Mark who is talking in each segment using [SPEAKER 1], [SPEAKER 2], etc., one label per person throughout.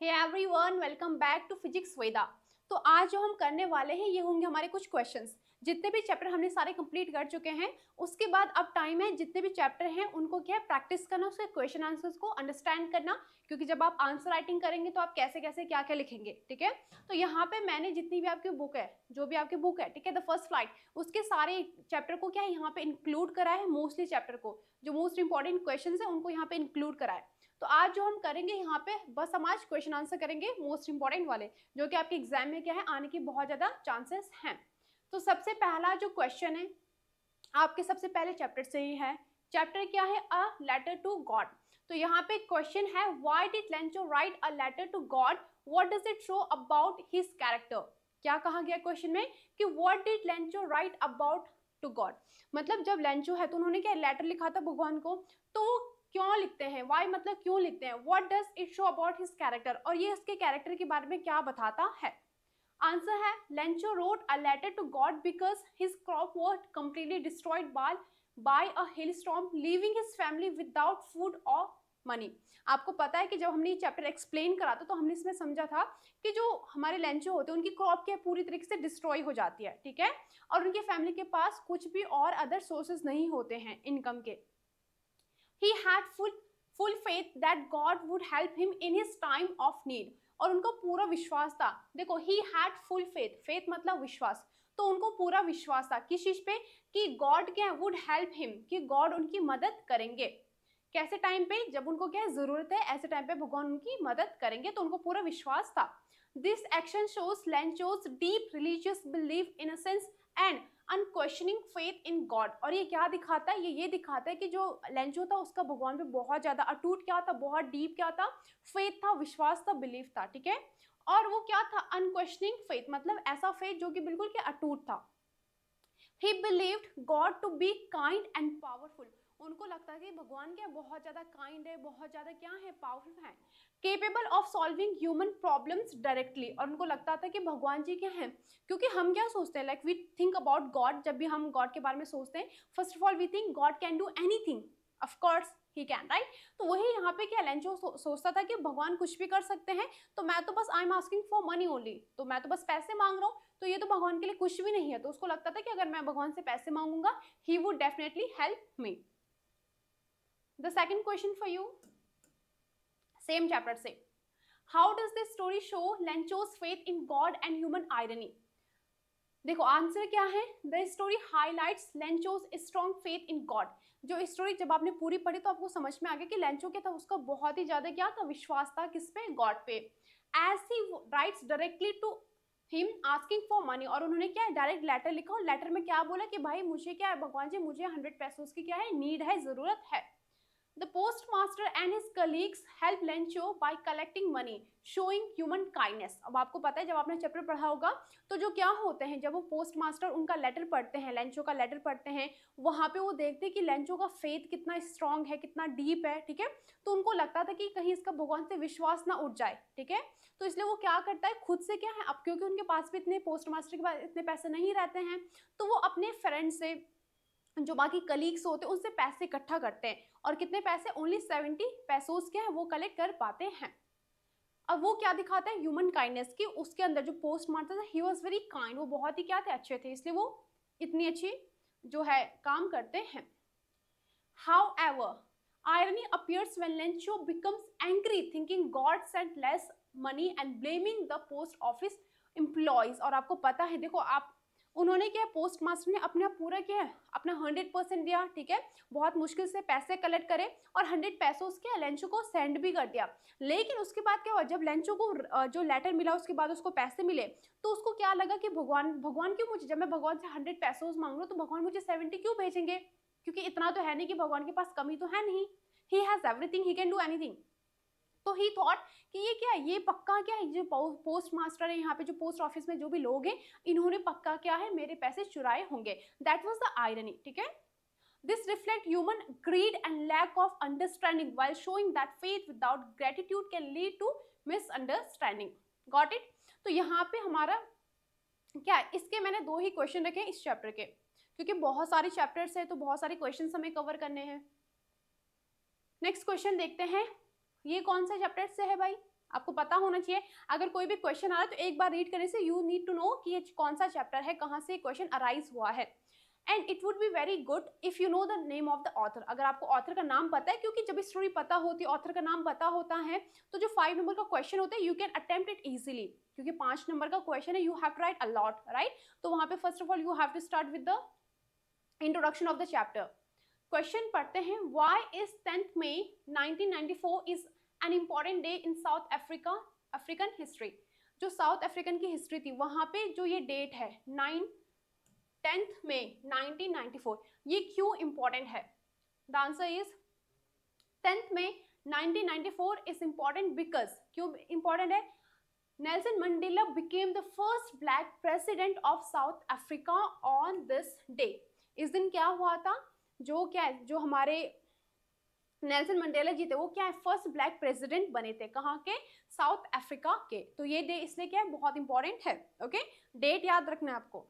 [SPEAKER 1] Hey everyone, welcome back to physics Veda. तो आज जो हम करने वाले हैं ये होंगे हमारे कुछ क्वेश्चंस। जितने भी चैप्टर हमने सारे कंप्लीट कर चुके हैं, उसके बाद अब टाइम है जितने भी चैप्टर हैं उनको क्या है प्रैक्टिस करना, उसके क्वेश्चन आंसर्स को अंडरस्टैंड करना। क्योंकि जब आप आंसर राइटिंग करेंगे तो आप कैसे कैसे क्या क्या लिखेंगे, ठीक है। तो यहाँ पे मैंने जितनी भी आपकी बुक है, जो भी आपकी बुक है, ठीक है, द फर्स्ट फ्लाइट, उसके सारे चैप्टर को क्या है यहाँ पे इंक्लूड करा है। मोस्टली चैप्टर को जो मोस्ट इंपॉर्टेंट क्वेश्चन है उनको यहाँ पे इंक्लूड करा है। तो आज जो हम करेंगे यहाँ पे बस हम आज क्वेश्चन आंसर करेंगे मोस्ट इंपॉर्टेंट वाले, जो कि आपके एग्जाम में क्या है आने की बहुत ज्यादा चांसेस हैं। तो सबसे पहला जो क्वेश्चन है आपके सबसे पहले चैप्टर से ही है। चैप्टर क्या है? A letter to God. तो यहाँ पे क्वेश्चन है, why did Lencho write a letter to God, what does it show about his character. क्या कहा गया क्वेश्चन में कि what did Lencho write about to God, मतलब जब लेंचो है तो उन्होंने क्या लेटर लिखा था भगवान को, तो क्यों लिखते हैं, वाई मतलब क्यों लिखते हैं, what does it show about his character, और ये इसके कैरेक्टर के बारे में क्या बताता है। आंसर है, Lencho wrote a letter to God because his crop was completely destroyed by a hailstorm, leaving his family without food और मनी। आपको पता है कि जब हमने ये चैप्टर एक्सप्लेन करा था तो हमने इसमें समझा था कि जो हमारे लेंचो होते हैं उनकी क्रॉप क्या पूरी तरीके से डिस्ट्रॉय हो जाती है, ठीक है, और उनकी फैमिली के पास कुछ भी और अदर सोर्सेज नहीं होते हैं इनकम के। He had full faith that God would help him in his time of need, और उनको पूरा विश्वास था। देखो, he had full faith, faith मतलब विश्वास, तो उनको पूरा विश्वास था किस चीज पे कि गॉड क्या वुड हेल्प हिम, कि गॉड उनकी मदद करेंगे। कैसे टाइम पे, जब उनको क्या जरूरत है ऐसे टाइम पे भगवान उनकी मदद करेंगे, तो उनको पूरा विश्वास था। This action shows Lencho's deep religious belief, innocence and unquestioning faith in God. और ये क्या दिखाता है, ये दिखाता है कि जो लेंचो था उसका भगवान पे बहुत ज्यादा अटूट क्या था, बहुत डीप क्या था, फेथ था, विश्वास था, बिलीफ था, ठीक है। और वो क्या था, अनक्वेश्चनिंग फेथ, मतलब ऐसा फेथ जो कि बिल्कुल क्या अटूट था। He believed God to be kind and powerful, उनको लगता है कि भगवान क्या बहुत ज्यादा काइंड है, बहुत ज्यादा क्या है, पावरफुल है, capable of solving human problems directly. और उनको लगता था कि भगवान जी क्या है, क्योंकि हम क्या सोचते हैं, like we think about God, जब भी हम गॉड के बारे में सोचते हैं first of all we think God can do anything, of course he can, right. तो वही यहाँ पे क्या लेंचो सोचता था कि भगवान कुछ भी कर सकते हैं, तो मैं तो बस I am asking for money only, तो मैं तो बस पैसे मांग रहा हूँ, तो ये तो भगवान के लिए कुछ भी नहीं है। तो उसको लगता था कि अगर मैं भगवान से पैसे मांगूंगा he would definitely help me. The second question for you, same chapter से, how does this story show Lencho's faith in God and human irony. देखो आंसर क्या है, the story highlights Lencho's strong faith in God. जो story जब आपने पूरी पढ़ी तो आपको समझ में आ गया कि लेंचो क्या था, उसका बहुत ही ज्यादा क्या था, विश्वास था किस पे, गॉड पे। As he writes directly to him asking for money, और उन्होंने क्या है डायरेक्ट लेटर लिखा, और लेटर में क्या बोला कि भाई मुझे क्या है भगवान जी, मुझे 100 पैसों की क्या है नीड है, जरूरत है। The postmaster and his colleagues help Lencho by collecting money, showing human kindness। अब आपको पता है जब आपने चैप्टर पढ़ा होगा तो जो क्या होते हैं, जब वो पोस्ट मास्टर उनका लेटर पढ़ते हैं, लेंचो का लेटर पढ़ते हैं, वहां पे वो देखते हैं कि लेंचो का फेथ कितना स्ट्रांग है, कितना डीप है, ठीक है। तो उनको लगता था कि कहीं इसका भगवान से विश्वास ना उठ जाए, ठीक है। तो इसलिए वो क्या करता है, खुद से क्या है, अब क्योंकि उनके पास भी इतने पोस्ट मास्टर के पास इतने पैसे नहीं रहते हैं, तो वो अपने फ्रेंड से, जो बाकी कलीग्स होते हैं उनसे पैसे इकट्ठा करते हैं, और कितने पैसे, ओनली 70 पैसोस क्या है वो कलेक्ट कर पाते हैं। अब वो क्या दिखाता है, ह्यूमन काइंडनेस की, उसके अंदर जो पोस्ट मारता था ही वॉज वेरी काइंड, वो बहुत ही क्या थे, अच्छे थे, इसलिए वो इतनी अच्छी जो है काम करते हैं। How ever irony appears when Lencho becomes angry thinking God sent less money and blaming the post office employees। और आपको पता है, देखो आप, उन्होंने क्या, पोस्ट मास्टर ने अपना पूरा क्या है अपना 100% दिया, ठीक है, बहुत मुश्किल से पैसे कलेक्ट करे, और 100 पैसों क्या लेंचो को सेंड भी कर दिया। लेकिन उसके बाद क्या हुआ, जब लेंचो को जो लेटर मिला उसके बाद उसको पैसे मिले, तो उसको क्या लगा कि भगवान भगवान क्यों मुझे, जब मैं भगवान से 100 पैसों मांग रहा हूँ तो भगवान मुझे 70 क्यों भेजेंगे, क्योंकि इतना तो है नहीं कि भगवान के पास कमी तो है नहीं, he has everything, he can do anything. तो ही थॉट कि ये क्या है, ये पक्का क्या है, जो पोस्ट मास्टर है यहाँ पे, जो पोस्ट ऑफिस में जो भी लोग हैं, इन्होंने पक्का क्या है मेरे पैसे चुराए होंगे। दैट वाज द आयरनी, ठीक है। This reflect human greed and lack of understanding while showing that faith without gratitude can lead to misunderstanding. Got it. तो यहाँ पे हमारा क्या है, इसके मैंने दो ही क्वेश्चन रखे इस चैप्टर के, क्योंकि बहुत सारे चैप्टर्स है तो बहुत सारे क्वेश्चन हमें कवर करने हैं। नेक्स्ट क्वेश्चन देखते हैं, ये कौन सा चैप्टर से है भाई, आपको पता होना चाहिए। अगर कोई भी क्वेश्चन आ रहा है तो एक बार रीड करने से यू नीड टू नो कि ये कौन सा चैप्टर है, कहाँ से क्वेश्चन अराइज हुआ है। And it would be very good if you know the name of the author, अगर आपको ऑथर का नाम पता है, क्योंकि जब स्टोरी पता होती है, ऑथर का नाम पता होता है, तो जो 5 नंबर का क्वेश्चन होता है you can attempt it easily, क्योंकि 5 नंबर का क्वेश्चन है, you have to write a lot, right. तो वहां पे first of all you have to start with the introduction of the chapter. Question पढ़ते हैं, why is 10th May 1994 is an important day in South African history. जो South African की history थी वहां पे जो ये डेट है 10th मई 1994, ये क्यों इंपॉर्टेंट है? The answer is 10th May 1994 is important because, क्यों इंपॉर्टेंट है? Nelson Mandela became the first black president of South Africa on this day. इस दिन क्या हुआ था? जो हमारे नेल्सन मंडेला जी थे वो क्या है, फर्स्ट ब्लैक प्रेसिडेंट बने थे, कहाँ के? साउथ अफ्रीका के। तो ये डे इसलिए क्या है, बहुत इंपॉर्टेंट है। ओके, डेट याद रखना है आपको।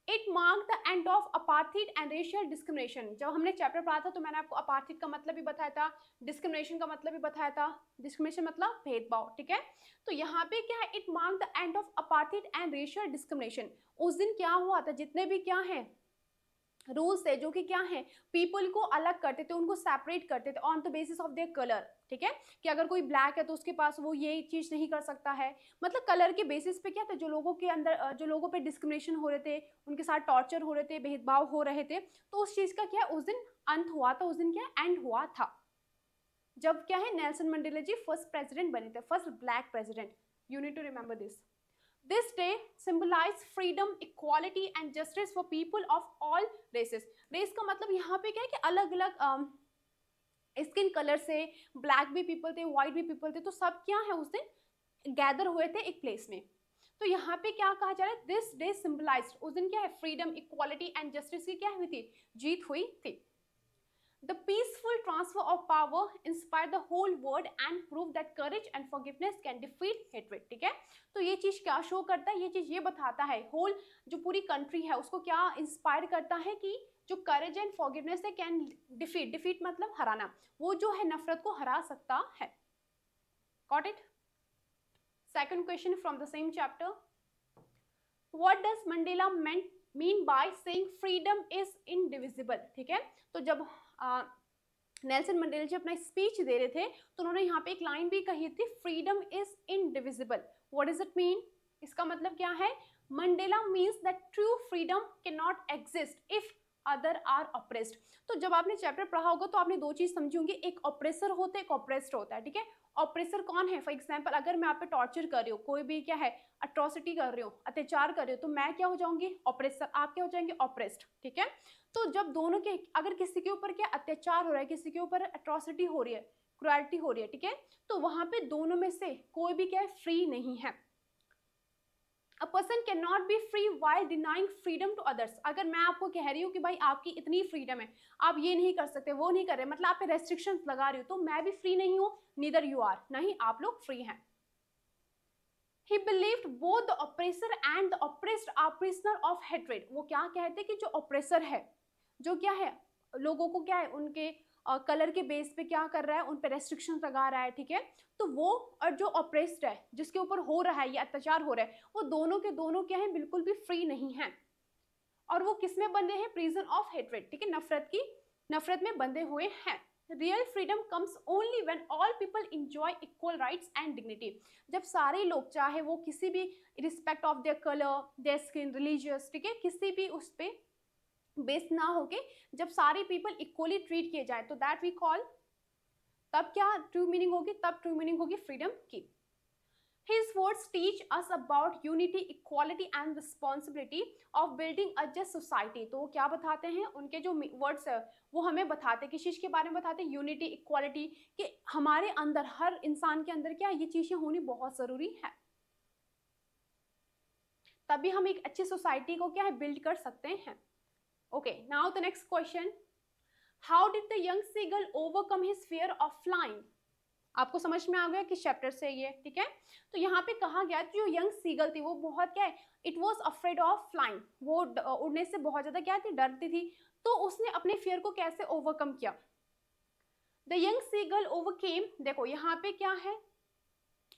[SPEAKER 1] It mark the end of apartheid and racial discrimination. जब हमने चैप्टर पढ़ा था तो मैंने आपको अपार्थाइड का मतलब भी बताया था, डिस्क्रिमिनेशन का मतलब भी बताया था। डिस्क्रिमिनेशन मतलब भेदभाव, ठीक है। तो यहाँ पे क्या है, it mark the end of apartheid and racial discrimination. उस दिन क्या हुआ था, जितने भी क्या है रूल्स थे जो कि क्या है, पीपल को अलग करते थे, उनको सेपरेट करते थे on the basis of their colour, ठीक है। कि अगर कोई ब्लैक है तो उसके पास वो ये चीज नहीं कर सकता है, मतलब कलर के बेसिस पे क्या था, जो लोगों के अंदर जो लोगों पे डिस्क्रिमिनेशन हो रहे थे, उनके साथ टॉर्चर हो रहे थे, भेदभाव हो रहे थे, तो उस चीज का क्या उस दिन अंत हुआ था, उस दिन क्या एंड हुआ था, जब क्या है Nelson Mandela ji first president बने थे, first black president. You need to remember this. This day symbolize freedom, equality and justice for people of all races. Race का मतलब यहाँ पे क्या है कि अलग अलग स्किन कलर से, ब्लैक भी पीपल थे, व्हाइट भी पीपल थे, तो सब क्या है उस दिन गैदर हुए थे एक प्लेस में। तो यहाँ पे क्या कहा जा रहा है, दिस डे सिंबलाइज्ड, उस दिन क्या है फ्रीडम, इक्वालिटी एंड जस्टिस की क्या हुई थी, जीत हुई थी। The peaceful transfer of power inspired the whole world and proved that courage and forgiveness can defeat hatred. ठीक है, तो ये चीज क्या शो करता है, ये चीज ये बताता है, होल जो पूरी कंट्री है उसको क्या इंस्पायर करता है कि जो करेज एंड फॉरगिवनेस है कैन डिफीट, डिफीट मतलब हराना, वो जो है नफरत को हरा सकता है। Got it? Second question from the same chapter, what does Mandela mean by saying freedom is indivisible. ठीक है, तो जब नेल्सन मंडेला जी अपना स्पीच दे रहे थे तो उन्होंने यहाँ पे एक लाइन भी कही थी, freedom is indivisible. What does it mean? इसका मतलब क्या है? Mandela means that true freedom can not exist if other are oppressed. तो जब आपने चैप्टर पढ़ा होगा तो आपने दो चीज समझी होंगी, एक ऑप्रेसर होता है, एक ऑप्रेस्ड होता है। ठीक है, ऑप्रेसर कौन है? फॉर एग्जाम्पल अगर मैं आप पे टॉर्चर कर रही हूँ, कोई भी क्या है अट्रॉसिटी कर रही हूँ, अत्याचार कर रही हूँ, तो मैं क्या हो जाऊंगी? ऑप्रेसर। आप क्या हो जाएंगे? ऑप्रेस्ड। ठीक है, तो जब दोनों के अगर किसी के ऊपर क्या अत्याचार हो रहा है, किसी के ऊपर अट्रॉसिटी हो रही है, क्रुएल्टी हो रही है, ठीक है, तो वहां पे दोनों में से कोई भी क्या है फ्री नहीं है। A person cannot be free while denying freedom to others. अगर मैं आपको कह रही हूँ कि भाई आपकी इतनी फ्रीडम है, आप ये नहीं कर सकते, वो नहीं कर रहे, मतलब आप पे रेस्ट्रिक्शंस लगा रही हो, तो मैं भी फ्री नहीं हूँ, neither you are, नहीं आप लोग फ्री हैं। He believed both the oppressor and the oppressed are prisoner of hatred. वो क्या कहते हैं कि जो ऑप्रेसर है, जो क्या है लोगों को क्या है उनके कलर के बेस पे क्या कर रहा है, उन पे रेस्ट्रिक्शन लगा रहा है, ठीक है, तो वो और जो ऑप्रेस्ड है, जिसके ऊपर हो रहा है ये अत्याचार हो रहा है, वो दोनों के दोनों क्या है बिल्कुल भी फ्री नहीं है, और वो किस में बंधे हैं? Prison of hatred. ठीक है, नफरत में बंधे हुए हैं। Real freedom comes only when all people enjoy equal rights and dignity. जब सारे लोग, चाहे वो किसी भी respect of their colour, their skin, religious, ठीक है, किसी भी उस पे बेस ना होके जब सारे पीपल इक्वली ट्रीट किए जाए, तो दैट वी कॉल, तब क्या ट्रू मीनिंग होगी? तब ट्रू मीनिंग होगी फ्रीडम की। His words teach us about unity, equality and responsibility of building a just society. तो वो क्या बताते हैं? उनके जो वर्ड्स है वो हमें बताते हैं, किस चीज के बारे में बताते हैं? यूनिटी, इक्वालिटी, कि हमारे अंदर, हर इंसान के अंदर क्या ये चीजें होनी बहुत जरूरी है, तभी हम एक अच्छी सोसाइटी को क्या है बिल्ड कर सकते हैं। Okay, now the next question, how did the young seagull overcome his fear of flying? आपको समझ में आ गया किस चैप्टर से ये? ठीक है, तो यहाँ पे कहा गया जो यंग सीगल थी वो बहुत क्या है, it was afraid of flying, वो उड़ने से बहुत ज्यादा क्या थी, डरती थी, तो उसने अपने फियर को कैसे ओवरकम किया? द यंग सीगल ओवरकेम, देखो यहाँ पे क्या है,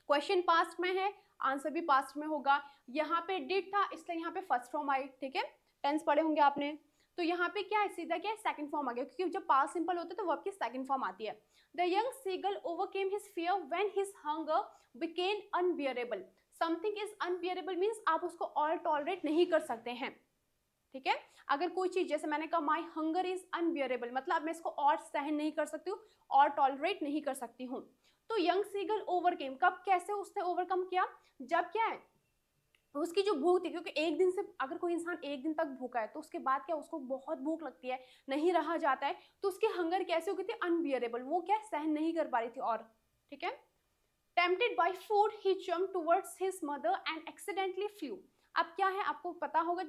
[SPEAKER 1] क्वेश्चन पास्ट में है, आंसर भी पास्ट में होगा। यहाँ पे डिड था इसलिए यहाँ पे फर्स्ट फॉर्म आई, ठीक है, टेंस पढ़े होंगे आपने। तो यहाँ पे क्या है, सीधा क्या है, सेकंड फॉर्म आ गया, क्योंकि जब पास्ट सिंपल होता है तो वर्ब की सेकंड फॉर्म आती है। The young seagull overcame his fear when his hunger became unbearable. Something is unbearable means आप उसको और टॉलरेट नहीं कर सकते हैं, ठीक है। अगर कोई चीज, जैसे मैंने कहा माई हंगर इज अनबियरेबल, मतलब मैं इसको और सहन नहीं कर सकती हूँ, और टॉलरेट नहीं कर सकती हूँ। तो यंग सीगल ओवरकेम, कब कैसे उसने ओवरकम किया, जब क्या है उसकी जो भूख थी, क्योंकि एक दिन से अगर कोई इंसान एक दिन तक भूखा है तो उसके बाद क्या उसको बहुत भूख लगती है, नहीं रहा जाता है, तो उसकी हंगर कैसे हो गई थी, अनबियरेबल, वो क्या सहन नहीं कर पा रही थी और, ठीक है। Tempted by food, he jumped towards his mother and accidentally flew. अब क्या है, आपको पता होगा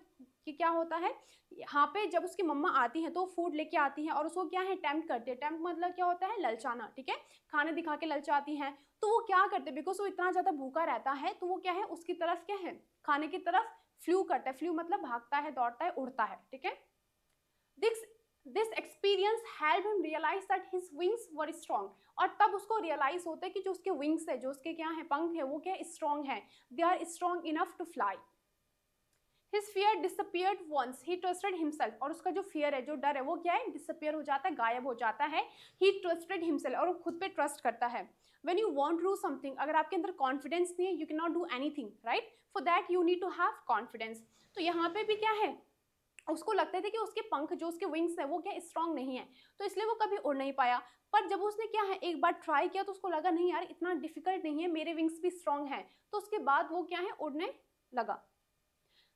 [SPEAKER 1] कि क्या होता है, यहाँ पे जब उसकी मम्मा आती है तो फूड लेके आती है और उसको क्या है, टेम्प्ट करते हैं। टेम्प्ट मतलब क्या होता है, ललचाना, ठीक है, खाने दिखा के ललचाती हैं। तो वो क्या करते हैं, बिकॉज वो इतना ज्यादा भूखा रहता है, तो वो क्या है, उसकी तरफ क्या है, खाने की तरफ फ्लू करता है। फ्लू मतलब भागता है, दौड़ता है, उड़ता है, ठीक है। This experience help him realise that his wings were strong. और तब उसको रियलाइज होता है कि जो उसके विंग्स है, जो उसके क्या है, पंख है, वो क्या स्ट्रॉन्ग है, they are strong enough to fly. His fear disappeared once he trusted himself। और उसका जो फियर है, जो डर है, वो क्या है, डिसअपियर हो जाता है, गायब हो जाता है। He trusted himself, और वो खुद पे ट्रस्ट करता है। When you want to do something, अगर आपके अंदर कॉन्फिडेंस नहीं है, you cannot do anything, right? For that you need to have confidence। तो यहाँ पे भी क्या है, उसको लगते थे कि उसके पंख, जो उसके विंग्स है, वो क्या स्ट्रॉन्ग नहीं है, तो इसलिए वो कभी उड़ नहीं पाया। पर जब उसने क्या है, एक बार ट्राई किया तो उसको लगा नहीं यार, इतना डिफिकल्ट नहीं है, मेरे विंग्स भी स्ट्रॉन्ग है, तो उसके बाद वो क्या है, उड़ने लगा।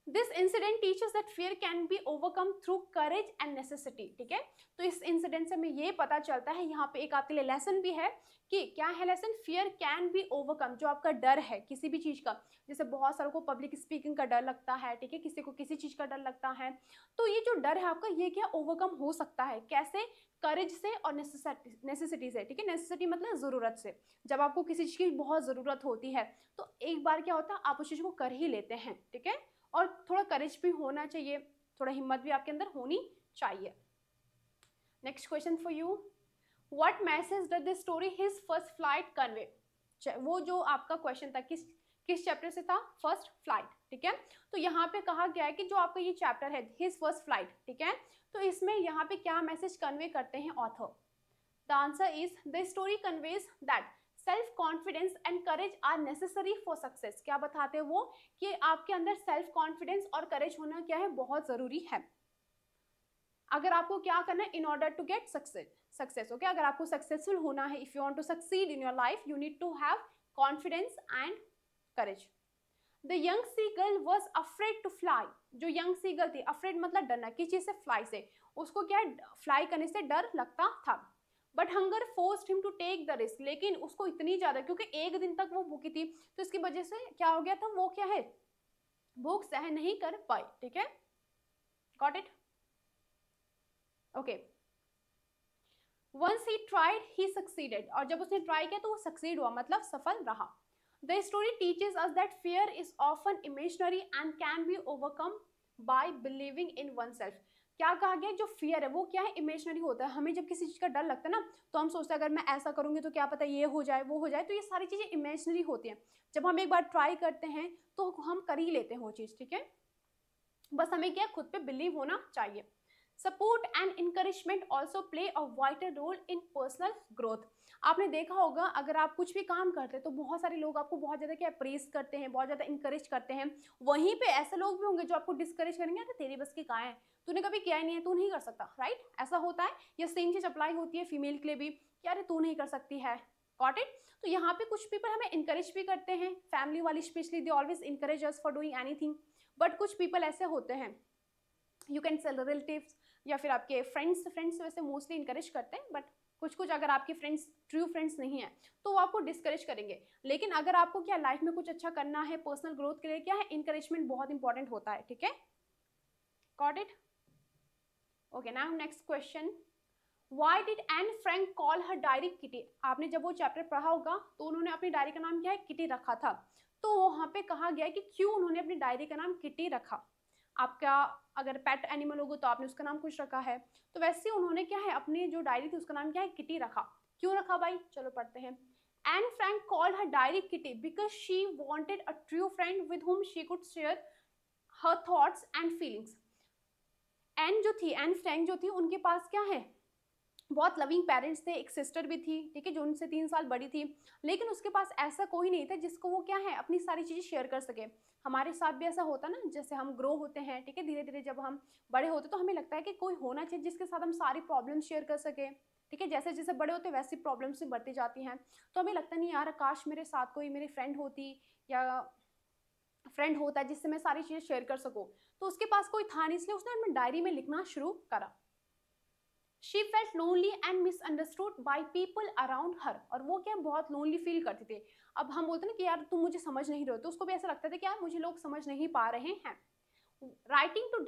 [SPEAKER 1] This incident teachers that fear can be overcome through courage and necessity, ठीक है। तो इस इंसिडेंट से हमें ये पता चलता है, यहाँ पे एक आपके लिए लेसन भी है कि क्या है lesson, fear can be overcome. जो आपका डर है किसी भी चीज का, जैसे बहुत सारों को पब्लिक स्पीकिंग का डर लगता है, ठीक है, किसी को किसी चीज का डर लगता है, तो ये जो डर है आपका, ये क्या ओवरकम हो सकता है, कैसे, करेज से और नेसेसिटी से, ठीक है। नेसेसिटी मतलब जरूरत से, जब आपको किसी चीज की बहुत जरूरत होती है तो एक बार क्या होता है, आप उस चीज को कर ही लेते हैं, ठीक है। और थोड़ा करेज भी होना चाहिए, थोड़ा हिम्मत भी आपके अंदर होनी चाहिए। Next question for you, what message does this story his first flight convey. वो जो आपका क्वेश्चन था, किस चैप्टर से था, फर्स्ट फ्लाइट, ठीक है। तो यहाँ पे कहा गया है कि जो आपका ये चैप्टर है हिज फर्स्ट फ्लाइट, ठीक है, तो इसमें यहाँ पे क्या मैसेज कन्वे करते हैं author. The answer is the story conveys that self confidence and courage are necessary for success. क्या बताते हैं वो, कि आपके अंदर सेल्फ कॉन्फिडेंस और करेज होना क्या है, बहुत जरूरी है। अगर आपको क्या करना है, in order to get success, okay, अगर आपको सक्सेसफुल होना है, if you want to succeed in your life, you need to have confidence and courage. The young seagull was afraid to fly. जो यंग सीगल थी, afraid मतलब डरना, किस चीज से, फ्लाई से, उसको क्या फ्लाई करने से डर लगता था। But hunger forced him to take the risk. लेकिन उसको इतनी ज्यादा, क्योंकि एक दिन तक वो भूखी थी, तो इसकी वजह से क्या हो गया था, वो क्या है, भूख सहन नहीं कर पाई, ठीक है। Got it, okay. Once he tried he succeeded. और जब उसने ट्राई किया तो वो सक्सीड हुआ, मतलब सफल रहा। The story teaches us that fear is often imaginary and can be overcome bye believing in one self. क्या कहा गया, जो फियर है वो क्या है, इमेजिनरी होता है। हमें जब किसी चीज का डर लगता है ना, तो हम सोचते हैं अगर मैं ऐसा करूंगी तो क्या पता ये हो जाए, वो हो जाए, तो ये सारी चीजें इमेजिनरी होती हैं। जब हम एक बार ट्राई करते हैं तो हम कर ही लेते हैं वो चीज, ठीक है। बस हमें क्या, खुद पे बिलीव होना चाहिए। Support and encouragement also play a vital role in personal growth. आपने देखा होगा, अगर आप कुछ भी काम करते हैं तो बहुत सारे लोग आपको बहुत ज़्यादा क्या प्रेस करते हैं, बहुत ज़्यादा इंकरेज करते हैं। वहीं पे ऐसे लोग भी होंगे जो आपको डिस्करेज करेंगे, अरे तेरी बस की कहाँ है, तूने कभी किया ही नहीं है, तू नहीं कर सकता, राइट, ऐसा होता है। ये सेम चीज अप्लाई होती है फीमेल के लिए भी, कि अरे तू नहीं कर सकती है, गॉट इट। तो यहाँ पे कुछ पीपल हमें इंकरेज भी करते हैं, फैमिली वाली specially, they always encourage us for doing anything. But कुछ पीपल ऐसे होते हैं, यू कैन सेल रिलेटिव्स या फिर आपके फ्रेंड्स वैसे मोस्टली इंकरेज करते हैं, बट कुछ अगर आपके फ्रेंड्स ट्रू फ्रेंड्स नहीं है तो वो आपको डिस्करेज करेंगे। लेकिन अगर आपको क्या लाइफ में कुछ अच्छा करना है, पर्सनल ग्रोथ के लिए क्या है, इंकरेजमेंट बहुत इंपॉर्टेंट होता है, ठीक है। Got it, okay. Now next question, why did Anne Frank call her diary kitty. आपने जब वो चैप्टर पढ़ा होगा तो उन्होंने अपनी डायरी का नाम क्या है, किटी रखा था। तो वहां पे कहा गया कि क्यों उन्होंने अपनी डायरी का नाम किटी रखा। आपका अगर पेट एनिमल होगा तो आपने उसका नाम कुछ रखा है, तो वैसे उन्होंने क्या है, अपनी जो डायरी थी उसका नाम क्या है, किटी रखा। क्यों रखा भाई, चलो पढ़ते हैं। Anne Frank called her diary Kitty because she wanted a true friend with whom she could share her thoughts and feelings. Anne जो थी, एन फ्रैंक जो थी, उनके पास क्या है, बहुत लविंग पेरेंट्स थे, एक सिस्टर भी थी, ठीक है, जो उनसे 3 साल बड़ी थी, लेकिन उसके पास ऐसा कोई नहीं था जिसको वो क्या है अपनी सारी चीज़ें शेयर कर सके। हमारे साथ भी ऐसा होता ना, जैसे हम ग्रो होते हैं, ठीक है, धीरे धीरे जब हम बड़े होते तो हमें लगता है कि कोई होना चाहिए जिसके साथ हम सारी प्रॉब्लम शेयर कर सके, ठीक है, जैसे जैसे बड़े होते वैसी प्रॉब्लम्स भी बढ़ती जाती हैं। तो हमें लगता नहीं यार, काश मेरे साथ कोई मेरी फ्रेंड होती या फ्रेंड होता है जिससे मैं सारी चीज़ें शेयर कर सकूँ। तो उसके पास कोई था नहीं, इसलिए उसने अपनी डायरी में लिखना शुरू करा। She felt lonely and misunderstood by people around her, और वो क्या बहुत लोनली फील करती थी। अब हम बोलते ना कि यार तुम मुझे समझ नहीं रहे हो, तो उसको भी ऐसा लगता था कि यार मुझे लोग समझ नहीं पा रहे हैं। Writing to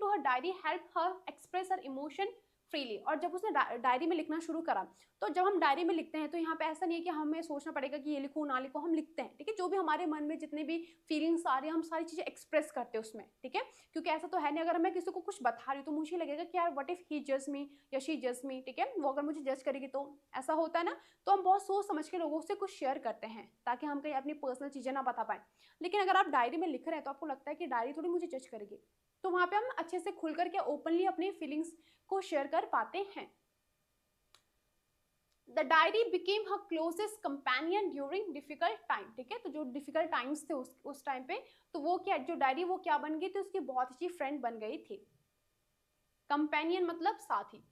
[SPEAKER 1] her diary help her express her emotion freely, और जब उसने डायरी में लिखना शुरू करा, तो जब हम डायरी में लिखते हैं तो यहाँ पे ऐसा नहीं है कि हमें सोचना पड़ेगा कि ये लिखूँ ना लिखूँ, हम लिखते हैं, ठीक है, जो भी हमारे मन में जितने भी फीलिंग्स आ रही हैं हम सारी चीज़ें एक्सप्रेस करते हैं उसमें, ठीक है, क्योंकि ऐसा तो है नहीं अगर मैं किसी को कुछ बता रही हूँ तो मुझे लगेगा कि यार व्हाट इफ ही जज मी या शी जज मी, ठीक है, वो अगर मुझे जज करेगी तो ऐसा होता है ना। तो हम बहुत सोच समझ के लोगों से कुछ शेयर करते हैं ताकि हम कहीं अपनी पर्सनल चीज़ें ना बता पाएं। लेकिन अगर आप डायरी में लिख रहे हैं तो आपको लगता है कि डायरी थोड़ी मुझे जज करेगी, तो वहाँ पे हम अच्छे से खुल करके ओपनली अपनी फीलिंग्स को शेयर कर पाते हैं। The diary became her closest companion during difficult time, ठीक है, तो जो डिफिकल्ट टाइम्स थे उस टाइम पे, तो वो क्या, जो डायरी वो क्या बन गई थी, उसकी बहुत अच्छी फ्रेंड बन गई थी। कंपेनियन मतलब साथी।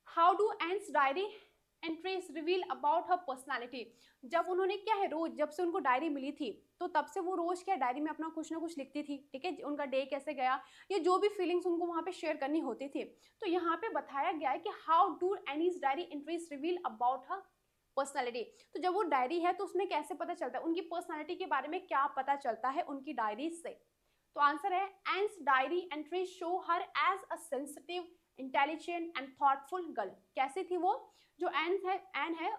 [SPEAKER 1] How do Anne's diary entries reveal about her personality, जब उन्होंने क्या है रोज, जब से उनको डायरी मिली थी तो तब से वो रोज क्या डायरी में अपना कुछ ना कुछ लिखती थी, ठीक है, उनका डे कैसे गया, ये जो भी फीलिंग्स उनको वहाँ पे शेयर करनी होती थी। तो यहाँ पे बताया गया है कि how do Annie's diary entries reveal about her personality, तो जब वो डायरी है तो उसमें कैसे पता चलता है, उनकी पर्सनालिटी के बारे में क्या पता चलता है उनकी डायरी से। तो आंसर है Anne's diary entry show her as a sensitive, intelligent and thoughtful girl. कैसी थी वो, जो एन है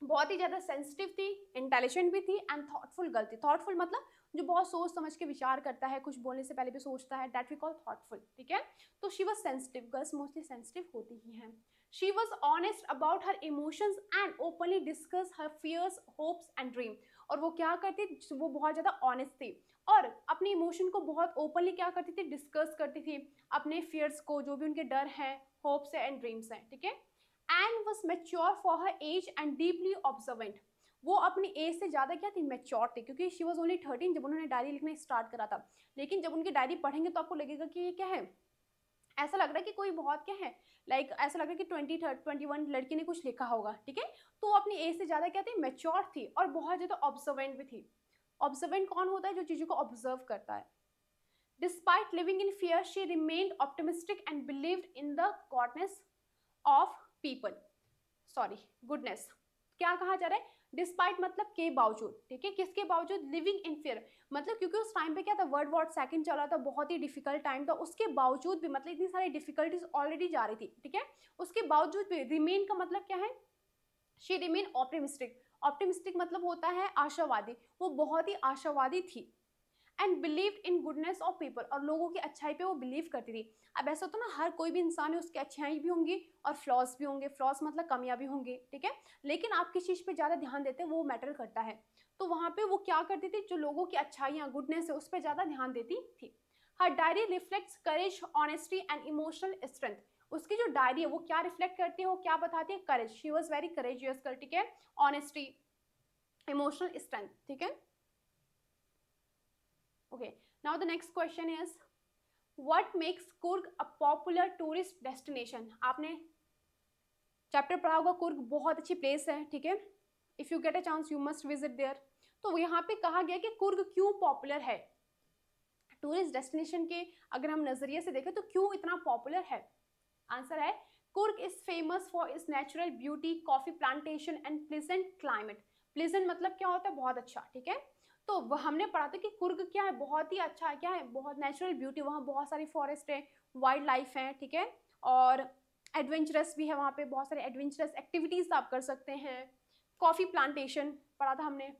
[SPEAKER 1] बहुत ही ज्यादा सेंसिटिव थी, इंटेलिजेंट भी थी एंड थॉटफुल गर्ल थी। थॉटफुल मतलब जो बहुत सोच समझ के विचार करता है, कुछ बोलने से पहले भी सोचता है, दैट वी कॉल थॉटफुल, ठीक है। तो she was sensitive, girls mostly sensitive होती ही हैं। She was honest about her emotions and openly discuss her fears, hopes and dream, और वो क्या करती, वो बहुत ज्यादा ऑनेस्ट थी और अपने इमोशन को बहुत ओपनली क्या करती थी, डिस्कस करती थी, अपने फियर्स को, जो भी उनके डर हैं, होप्स है एंड ड्रीम्स हैं, ठीक है। And was mature for her age and deeply observant, वो अपनी एज से ज़्यादा क्या थी, मेच्योर थी, क्योंकि शी वॉज ओनली 13 जब उन्होंने डायरी लिखना स्टार्ट करा था। लेकिन जब उनकी डायरी पढ़ेंगे तो आपको लगेगा कि ये क्या है, ऐसा लग रहा है कि कोई बहुत क्या है, लाइक ऐसा लग रहा है कि 21 लड़की ने कुछ लिखा होगा, ठीक है। तो वो अपनी एज से ज़्यादा क्या थी, मेच्योर थी और बहुत ज़्यादा ऑब्जर्वेंट भी थी। ऑब्जर्वेंट कौन होता है, जो चीज़ों को ऑब्जर्व करता है। Despite living in fear she remained optimistic and believed in the goodness of people, sorry goodness. क्या कहा जा रहा है, डिस्पाइट मतलब के बावजूद, ठीक है, किसके बावजूद, लिविंग इन फियर मतलब क्योंकि उस टाइम पे क्या था, वर्ल्ड वॉर सेकंड चल रहा था, बहुत ही डिफिकल्ट टाइम था, उसके बावजूद भी मतलब इतनी सारी डिफिकल्टीज ऑलरेडी जा रही थी, ठीक है, उसके बावजूद भी रिमेन का मतलब क्या है, शी रिमेन ऑप्टिमिस्टिक। ऑप्टिमिस्टिक मतलब होता है आशावादी, वो बहुत ही आशावादी थी। And believe in goodness of people, और लोगों की अच्छाई पे वो बिलीव करती थी। अब ऐसा होता ना, हर कोई भी इंसान है, उसकी अच्छाई भी होंगी और फ्लॉज भी होंगे, फ्लॉज मतलब कमियां भी होंगी, ठीक है, लेकिन आप किस चीज़ पे ज़्यादा ध्यान देते हैं वो मैटर करता है। तो वहाँ पे वो क्या करती थी, जो लोगों की अच्छाइयाँ, गुडनेस है, उस पर ज़्यादा ध्यान देती थी। Her diary reflects courage, honesty and emotional strength, उसकी जो डायरी है वो क्या रिफ्लेक्ट करती है, वो क्या बताती है, courage, she was very courageous girl, ठीक है, ऑनेस्टी, इमोशनल स्ट्रेंथ, ठीक है। Okay, now the next question is what makes Coorg a popular tourist destination? आपने चैप्टर पढ़ा होगा, कुर्ग बहुत अच्छी प्लेस है, ठीक है, if you get a chance you must visit there. तो यहाँ पे कहा गया कि कुर्ग क्यों पॉपुलर है, टूरिस्ट डेस्टिनेशन के अगर हम नजरिए से देखें तो क्यों इतना पॉपुलर है। आंसर है Coorg is famous for its natural beauty, coffee plantation and pleasant climate. Pleasant मतलब क्या होता है, बहुत अच्छा, ठीक है। तो हमने पढ़ा था कि कुर्ग क्या है, बहुत ही अच्छा है, क्या है, बहुत नेचुरल ब्यूटी, वहाँ बहुत सारी फॉरेस्ट है, वाइल्ड लाइफ है, ठीक है, और एडवेंचरस भी है, वहाँ पे बहुत सारे एडवेंचरस एक्टिविटीज आप कर सकते हैं, कॉफी प्लांटेशन पढ़ा था हमने,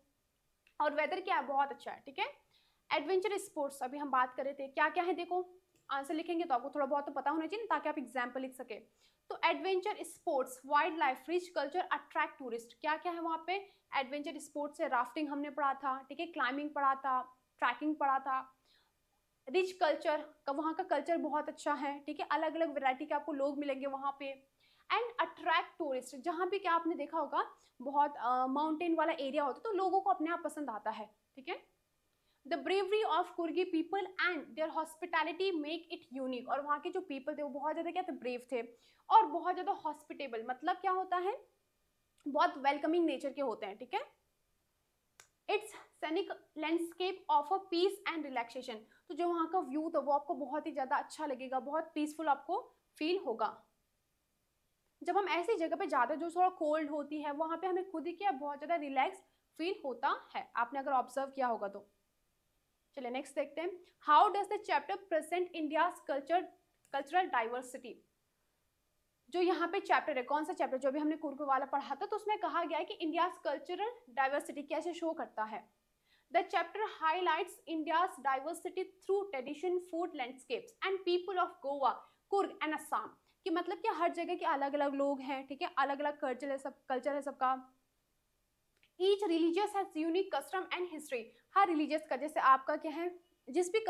[SPEAKER 1] और वेदर क्या है, बहुत अच्छा है, ठीक है। एडवेंचर स्पोर्ट्स अभी हम बात कर रहे थे, क्या क्या है देखो, आंसर लिखेंगे तो आपको थोड़ा बहुत तो पता होना चाहिए ताकि आप एग्जाम्पल लिख सके। तो adventure sports, wild life, rich culture attract tourist, क्या क्या है वहाँ पे? एडवेंचर स्पोर्ट्स है, राफ्टिंग हमने पढ़ा था, ठीक है, क्लाइंबिंग पढ़ा था, ट्रैकिंग पढ़ा था। रिच कल्चर का, वहाँ का कल्चर बहुत अच्छा है, ठीक है, अलग अलग वैरायटी के आपको लोग मिलेंगे वहाँ पे। एंड अट्रैक्ट टूरिस्ट, जहाँ भी क्या आपने देखा होगा बहुत माउंटेन वाला एरिया होता है तो लोगों को अपने आप पसंद आता है, ठीक है। The bravery of Coorgi people and their hospitality make it unique, और वहाँ के जो पीपल थे वो बहुत ज़्यादा क्या थे, ब्रेव थे और बहुत ज़्यादा हॉस्पिटेबल, मतलब क्या होता है, बहुत वेलकमिंग नेचर के होते हैं, ठीक है। It's scenic landscape of a peace and relaxation, तो जो वहाँ का व्यू था वो आपको बहुत ही ज़्यादा अच्छा लगेगा, बहुत पीसफुल आपको फील होगा। जब हम ऐसी जगह पे जाते हैं जो थोड़ा कोल्ड होती है, वहाँ पे हमें खुद ही क्या बहुत ज़्यादा रिलैक्स फील होता है, आपने अगर ऑब्जर्व किया होगा तो। चलिए नेक्स्ट देखते हैं, how does the chapter present India's cultural diversity. जो यहाँ पे चैप्टर है, कौन सा चैप्टर, जो भी हमने कुर्ग वाला पढ़ा था, तो उसमें कहा गया है कि इंडियाज कल्चरल डाइवर्सिटी कैसे शो करता है। The chapter highlights India's diversity through tradition, food, landscapes and people of Goa, Coorg and Assam, कि मतलब कि हर जगह के अलग अलग लोग हैं, ठीक है, अलग अलग कल्चर है सबका। Each religious has unique custom and history, her religious का, जैसे आपका क्या है, जिस भी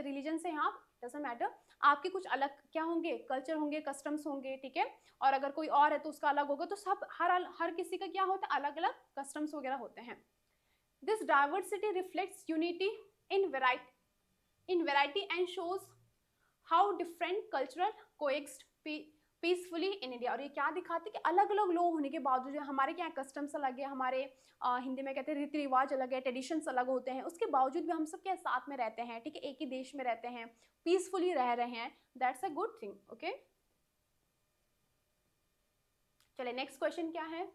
[SPEAKER 1] रिलीजन से हैं आप, डजंट मैटर, आपके कुछ अलग क्या होंगे, कल्चर होंगे, कस्टम्स होंगे, ठीक है, और अगर कोई और है तो उसका अलग होगा, तो सब हर किसी का क्या होता है, अलग अलग कस्टम्स वगैरह होते हैं। This diversity reflects unity in variety and shows how different cultural coexist peacefully in India, और ये क्या दिखाते हैं कि अलग अलग लोग होने के बावजूद हमारे क्या कस्टम्स अलग है, हमारे हिंदी में कहते हैं रीति रिवाज अलग है, ट्रेडिशंस अलग होते हैं, उसके बावजूद भी हम सब क्या साथ में रहते हैं, ठीक है, एक ही देश में रहते हैं, पीसफुली रह रहे हैं, that's a good thing, okay. चलिए नेक्स्ट क्वेश्चन क्या है,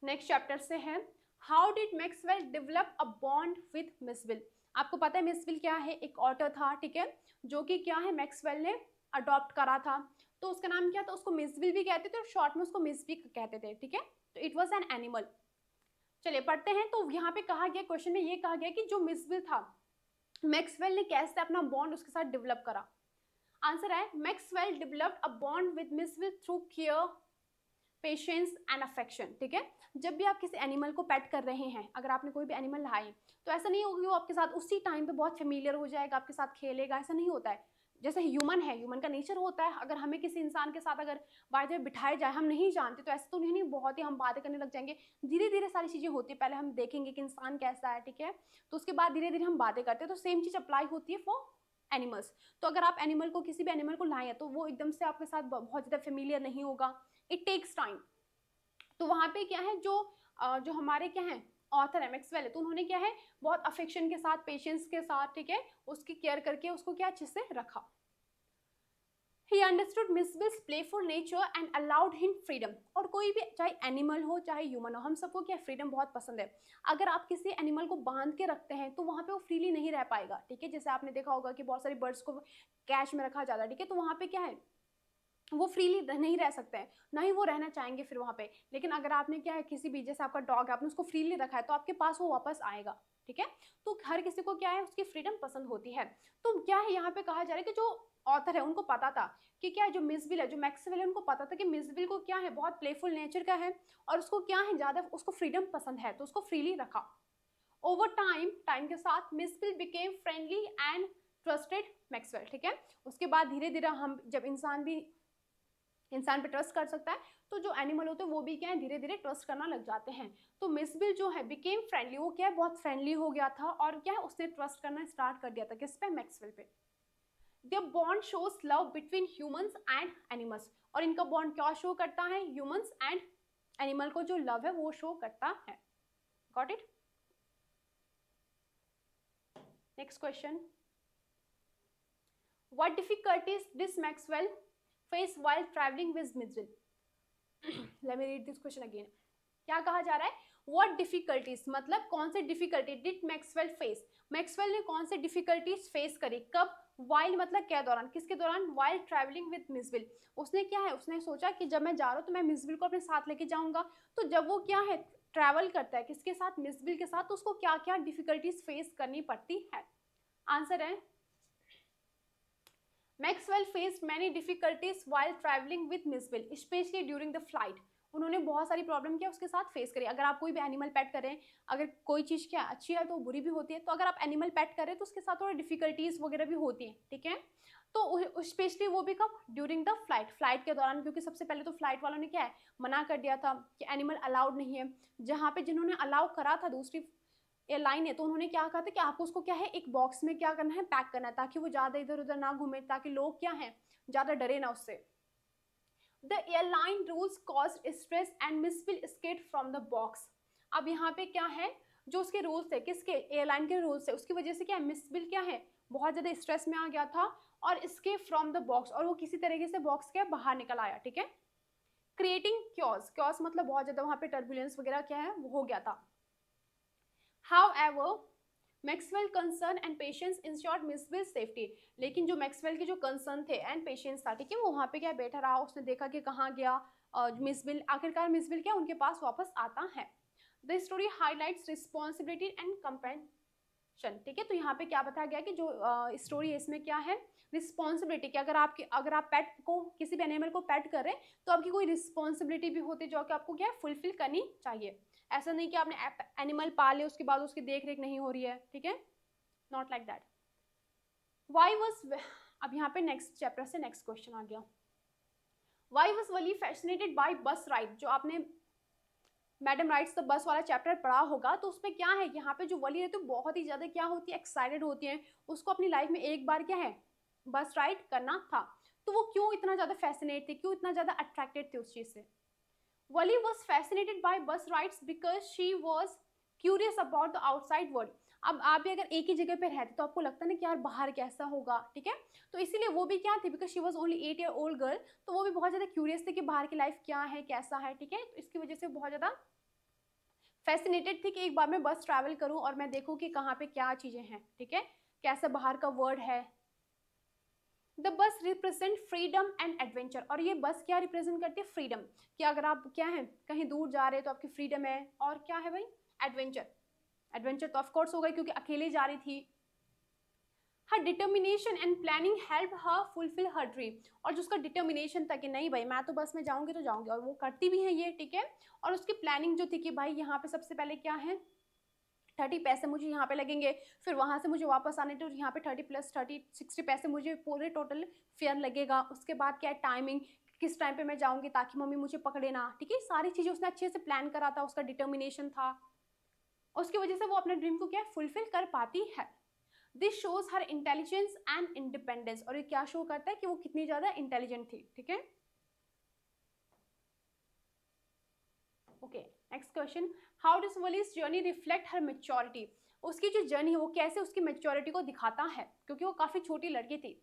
[SPEAKER 1] नेक्स्ट चैप्टर से है, how did Maxwell develop a bond with Mijbil. आपको पता है मिसविल क्या है, एक ऑटर था, ठीक है, जो कि क्या है मैक्सवेल ने अडॉप्ट करा था, तो उसका नाम क्या था, उसको मिसविल भी कहते थे और शॉर्ट में उसको मिसवी कहते थे, ठीक है, तो इट वाज एन एनिमल। चलिए पढ़ते हैं, तो यहाँ पे कहा गया, क्वेश्चन में ये कहा गया कि जो मिसविल था, मैक्सवेल ने कैसे अपना बॉन्ड उसके साथ डेवलप करा। आंसर है, Maxwell developed a bond with Mijbil through care, patience and affection, ठीक है। जब भी आप किसी एनिमल को पेट कर रहे हैं, अगर आपने कोई भी एनिमल लाए, तो ऐसा नहीं होगा कि वो आपके साथ उसी टाइम पे बहुत फेमिलियर हो जाएगा, आपके साथ खेलेगा, ऐसा नहीं होता है। जैसे ह्यूमन है, ह्यूमन का नेचर होता है, अगर हमें किसी इंसान के साथ अगर बाय द वे बिठाया जाए, हम नहीं जानते, तो ऐसा तो नहीं बहुत ही हम बातें करने लग जाएंगे, धीरे धीरे सारी चीज़ें होती है, पहले हम देखेंगे कि इंसान कैसा है, ठीक है, तो उसके बाद धीरे धीरे हम बातें करते हैं, तो सेम चीज़ अप्लाई होती है फॉर एनिमल्स। तो अगर आप एनिमल को, किसी भी एनिमल को लाएं, तो वो एकदम से आपके साथ बहुत ज़्यादा फेमिलियर नहीं होगा, इट टेक्स टाइम। तो वहाँ पे क्या है, जो हमारे क्या है ऑथर है मैक्सवेल है, तो उन्होंने क्या है बहुत अफेक्शन के साथ, पेशेंस के साथ, ठीक है, उसकी केयर करके उसको क्या अच्छे से रखा। He understood Misville's playful nature and allowed him freedom, और कोई भी चाहे एनिमल हो चाहे ह्यूमन हो, हम सबको क्या फ्रीडम बहुत पसंद है। अगर आप किसी एनिमल को बांध के रखते हैं तो वहाँ पे वो फ्रीली नहीं रह पाएगा, ठीक है, जैसे आपने देखा होगा कि बहुत सारी बर्ड्स को कैश में रखा जाता है, ठीक है, तो वहाँ पे क्या है वो फ्रीली नहीं रह सकते हैं, ना ही वो रहना चाहेंगे फिर वहाँ पे। लेकिन अगर आपने क्या है किसी भी, जैसे आपका डॉग है, आपने उसको फ्रीली रखा है, तो आपके पास वो वापस आएगा, ठीक है। तो हर किसी को क्या है उसकी फ्रीडम पसंद होती है। तो क्या है यहाँ पे कहा जा रहा है कि जो ऑथर है उनको पता था कि क्या है, जो मिसविल है, जो मैक्सवेल है, उनको पता था कि मिसविल को क्या है बहुत प्लेफुल नेचर का है, और उसको क्या है ज़्यादा उसको फ्रीडम पसंद है, तो उसको फ्रीली रखा। ओवर टाइम के साथ Mijbil became friendly and trusted Maxwell, ठीक है। उसके बाद धीरे धीरे हम, जब इंसान पे ट्रस्ट कर सकता है, तो जो एनिमल होते हैं वो भी क्या है धीरे धीरे ट्रस्ट करना लग जाते हैं। तो मिसविल जो है बिकेम फ्रेंडली, वो क्या है बहुत फ्रेंडली हो गया था, और क्या है उसने ट्रस्ट करना स्टार्ट कर दिया था, किस पे, मैक्सवेल पे। The bond shows love between humans and animals, और इनका बॉन्ड क्या शो करता है, ह्यूमंस एंड एनिमल को जो लव है वो शो करता है। Got it. Next question, what difficulties did Maxwell face while travelling with Mijbil. Let me read this question again. क्या कहा जा रहा है, व्हाट डिफिकल्टीज मतलब कौन से difficulty did Maxwell face, Maxwell ने कौन से डिफिकल्टीज फेस करी, कब, वाइल मतलब क्या दौरान, किसके दौरान, वाइल ट्रैवलिंग विद मिसविल। उसने क्या है, उसने सोचा कि जब मैं जा रहा हूँ तो मैं मिसविल को अपने साथ लेके जाऊंगा। तो जब वो क्या है ट्रैवल करता है किसके साथ, मिसविल के साथ, तो उसको क्या क्या डिफिकल्टीज फेस करनी पड़ती है। आंसर है, Maxwell faced many difficulties while travelling with Mijbil especially during the flight. उन्होंने बहुत सारी प्रॉब्लम क्या उसके साथ फेस करी। अगर आप कोई भी एनिमल पेट करें, अगर कोई चीज़ क्या अच्छी है तो बुरी भी होती है, तो अगर आप एनिमल पेट करें तो उसके साथ थोड़ी डिफिकल्टीज वगैरह भी होती हैं, ठीक है। तो स्पेशली वो भी कब, ड्यूरिंग द फ्लाइट, फ्लाइट के दौरान, क्योंकि सबसे पहले तो फ्लाइट वालों ने क्या है, मना कर दिया था कि एनिमल अलाउड नहीं है। जहाँ पे जिन्होंने अलाउ करा था दूसरी एयरलाइन है, तो उन्होंने क्या कहा था कि आपको उसको क्या है, एक बॉक्स में क्या करना है, पैक करना है, ताकि वो ज़्यादा इधर उधर ना घूमे, ताकि लोग क्या है ज़्यादा डरे ना उससे। The airline rules caused stress and Mijbil escaped from the box. अब यहाँ पे क्या है, जो उसके रूल्स थे, किसके, एयरलाइन के रूल्स थे, उसकी वजह से क्या है, मिसविल क्या है बहुत ज़्यादा स्ट्रेस में आ गया था और एस्केप फ्रॉम द बॉक्स, और वो किसी तरीके से बॉक्स के बाहर निकल आया, ठीक है। क्रिएटिंग क्योस, क्योस मतलब बहुत ज़्यादा वहाँ पे टर्बुलेंस वगैरह क्या है वो हो गया था। However, Maxwell concern and patience ensured Mijbil safety. लेकिन जो मैक्सवेल के जो कंसर्न थे एंड पेशेंस था, ठीक है, वो वहाँ पे क्या बैठा रहा, उसने देखा कि कहाँ गया मिसविल, आखिरकार मिसविल क्या उनके पास वापस आता है। The story highlights responsibility and compassion, ठीक है। तो यहाँ पे क्या बताया गया कि जो स्टोरी है इसमें क्या है, रिस्पॉन्सिबिलिटी कि अगर आप पेट को, किसी भी एनिमल को पेट कर रहे हैं तो आपकी कोई रिस्पॉन्सिबिलिटी भी होती है जो कि आपको क्या है फुलफिल करनी चाहिए। ऐसा नहीं कि आपने एनिमल पाले उसके बाद उसकी देख रेख नहीं हो रही है, ठीक है, not like that. Why was, अब यहाँ पे नेक्स्ट चैप्टर से नेक्स्ट क्वेश्चन आ गया। Why was Wali fascinated by bus ride. जो आपने मैडम राइड्स द बस वाला चैप्टर पढ़ा होगा तो उसमें क्या है, यहाँ पे जो वली रहती है बहुत ही ज्यादा क्या होती है, एक्साइटेड होती है, उसको अपनी लाइफ में एक बार क्या है बस राइड करना था। तो वो क्यों इतना ज्यादा फैसिनेट थी, क्यों इतना ज्यादा अट्रैक्टेड थे उस चीज से। Wally was fascinated by bus rides because she was curious about the outside world. अब आप भी अगर एक ही जगह पे रहते तो आपको लगता है ना कि यार बाहर कैसा होगा, ठीक है। तो इसीलिए वो भी क्या थी, because she was only 8 year old girl, तो वो भी बहुत ज़्यादा क्यूरियस थी कि बाहर की लाइफ क्या है कैसा है, ठीक है। तो इसकी वजह से बहुत ज़्यादा फैसिनेटेड थी कि एक बार मैं बस ट्रैवल करूँ और मैं देखूँ कि कहाँ पे क्या चीज़ें हैं, ठीक है, कैसा बाहर का वर्ल्ड है। The bus represent freedom and adventure. और ये बस क्या रिप्रेजेंट करती है, फ्रीडम, कि अगर आप क्या है कहीं दूर जा रहे हैं तो आपकी फ्रीडम है, और क्या है भाई, एडवेंचर। एडवेंचर तो ऑफकोर्स हो गई क्योंकि अकेले जा रही थी। Her determination and planning help her fulfil her dream. और जो उसका डिटर्मिनेशन था कि नहीं भाई मैं तो बस में जाऊंगी तो जाऊंगी, और वो करती भी है ये, ठीक है। और उसकी प्लानिंग जो थी कि भाई यहाँ पे सबसे पहले क्या है 30 पैसे मुझे यहाँ पे लगेंगे, फिर वहाँ से मुझे वापस आने तो यहाँ पे 30 + 30 60 पैसे मुझे पूरे टोटल फेयर लगेगा। उसके बाद क्या है टाइमिंग, किस टाइम पे मैं जाऊँगी ताकि मम्मी मुझे पकड़े ना, ठीक है। सारी चीज़ें उसने अच्छे से प्लान करा था, उसका डिटर्मिनेशन था, उसकी वजह से वो अपने ड्रीम को क्या फुलफिल कर पाती है। This shows her intelligence and independence. और ये क्या शो करता है कि वो कितनी ज़्यादा इंटेलिजेंट थी, ठीक है। Okay, next question, how does Valli's journey reflect her maturity. उसकी जो जर्नी है वो कैसे उसकी मेच्योरिटी को दिखाता है, क्योंकि वो काफ़ी छोटी लड़की थी।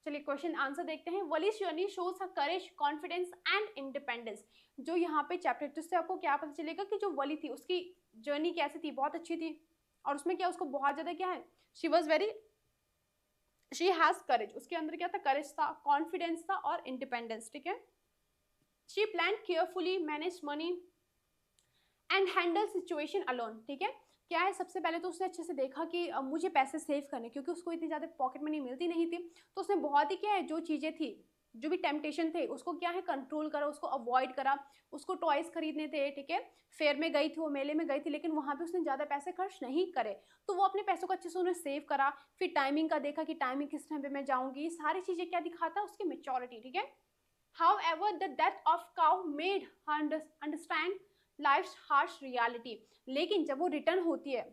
[SPEAKER 1] चलिए क्वेश्चन आंसर देखते हैं। Valli's journey shows her courage, confidence and independence. जो यहाँ पे चैप्टर जिससे आपको क्या पता चलेगा कि जो वली थी उसकी जर्नी कैसी थी, बहुत अच्छी थी, और उसमें क्या उसको बहुत ज़्यादा क्या है, she was very, she has courage, उसके अंदर क्या था, करेज था, कॉन्फिडेंस था और इंडिपेंडेंस, ठीक है। She plan carefully, manage money and handle situation alone, ठीक है। क्या है, सबसे पहले तो उसने अच्छे से देखा कि मुझे पैसे सेव करने, क्योंकि उसको इतनी ज़्यादा पॉकेट मनी मिलती नहीं थी, तो उसने बहुत ही क्या है जो चीज़ें थी, जो भी टेम्पटेशन थे उसको क्या है कंट्रोल करा, उसको अवॉइड करा। उसको टॉयज खरीदने थे, ठीक है, फेयर में गई थी, वो मेले में गई थी, लेकिन वहाँ पे उसने ज़्यादा पैसे खर्च नहीं करे, तो वो अपने पैसों को अच्छे से उन्हें सेव करा। फिर टाइमिंग का देखा कि टाइमिंग किस टाइम पे मैं जाऊँगी, सारी चीज़ें क्या दिखाता है उसकी मेच्योरिटी, ठीक है। However, the death of cow made her understand life's harsh reality. लेकिन जब वो रिटर्न होती है,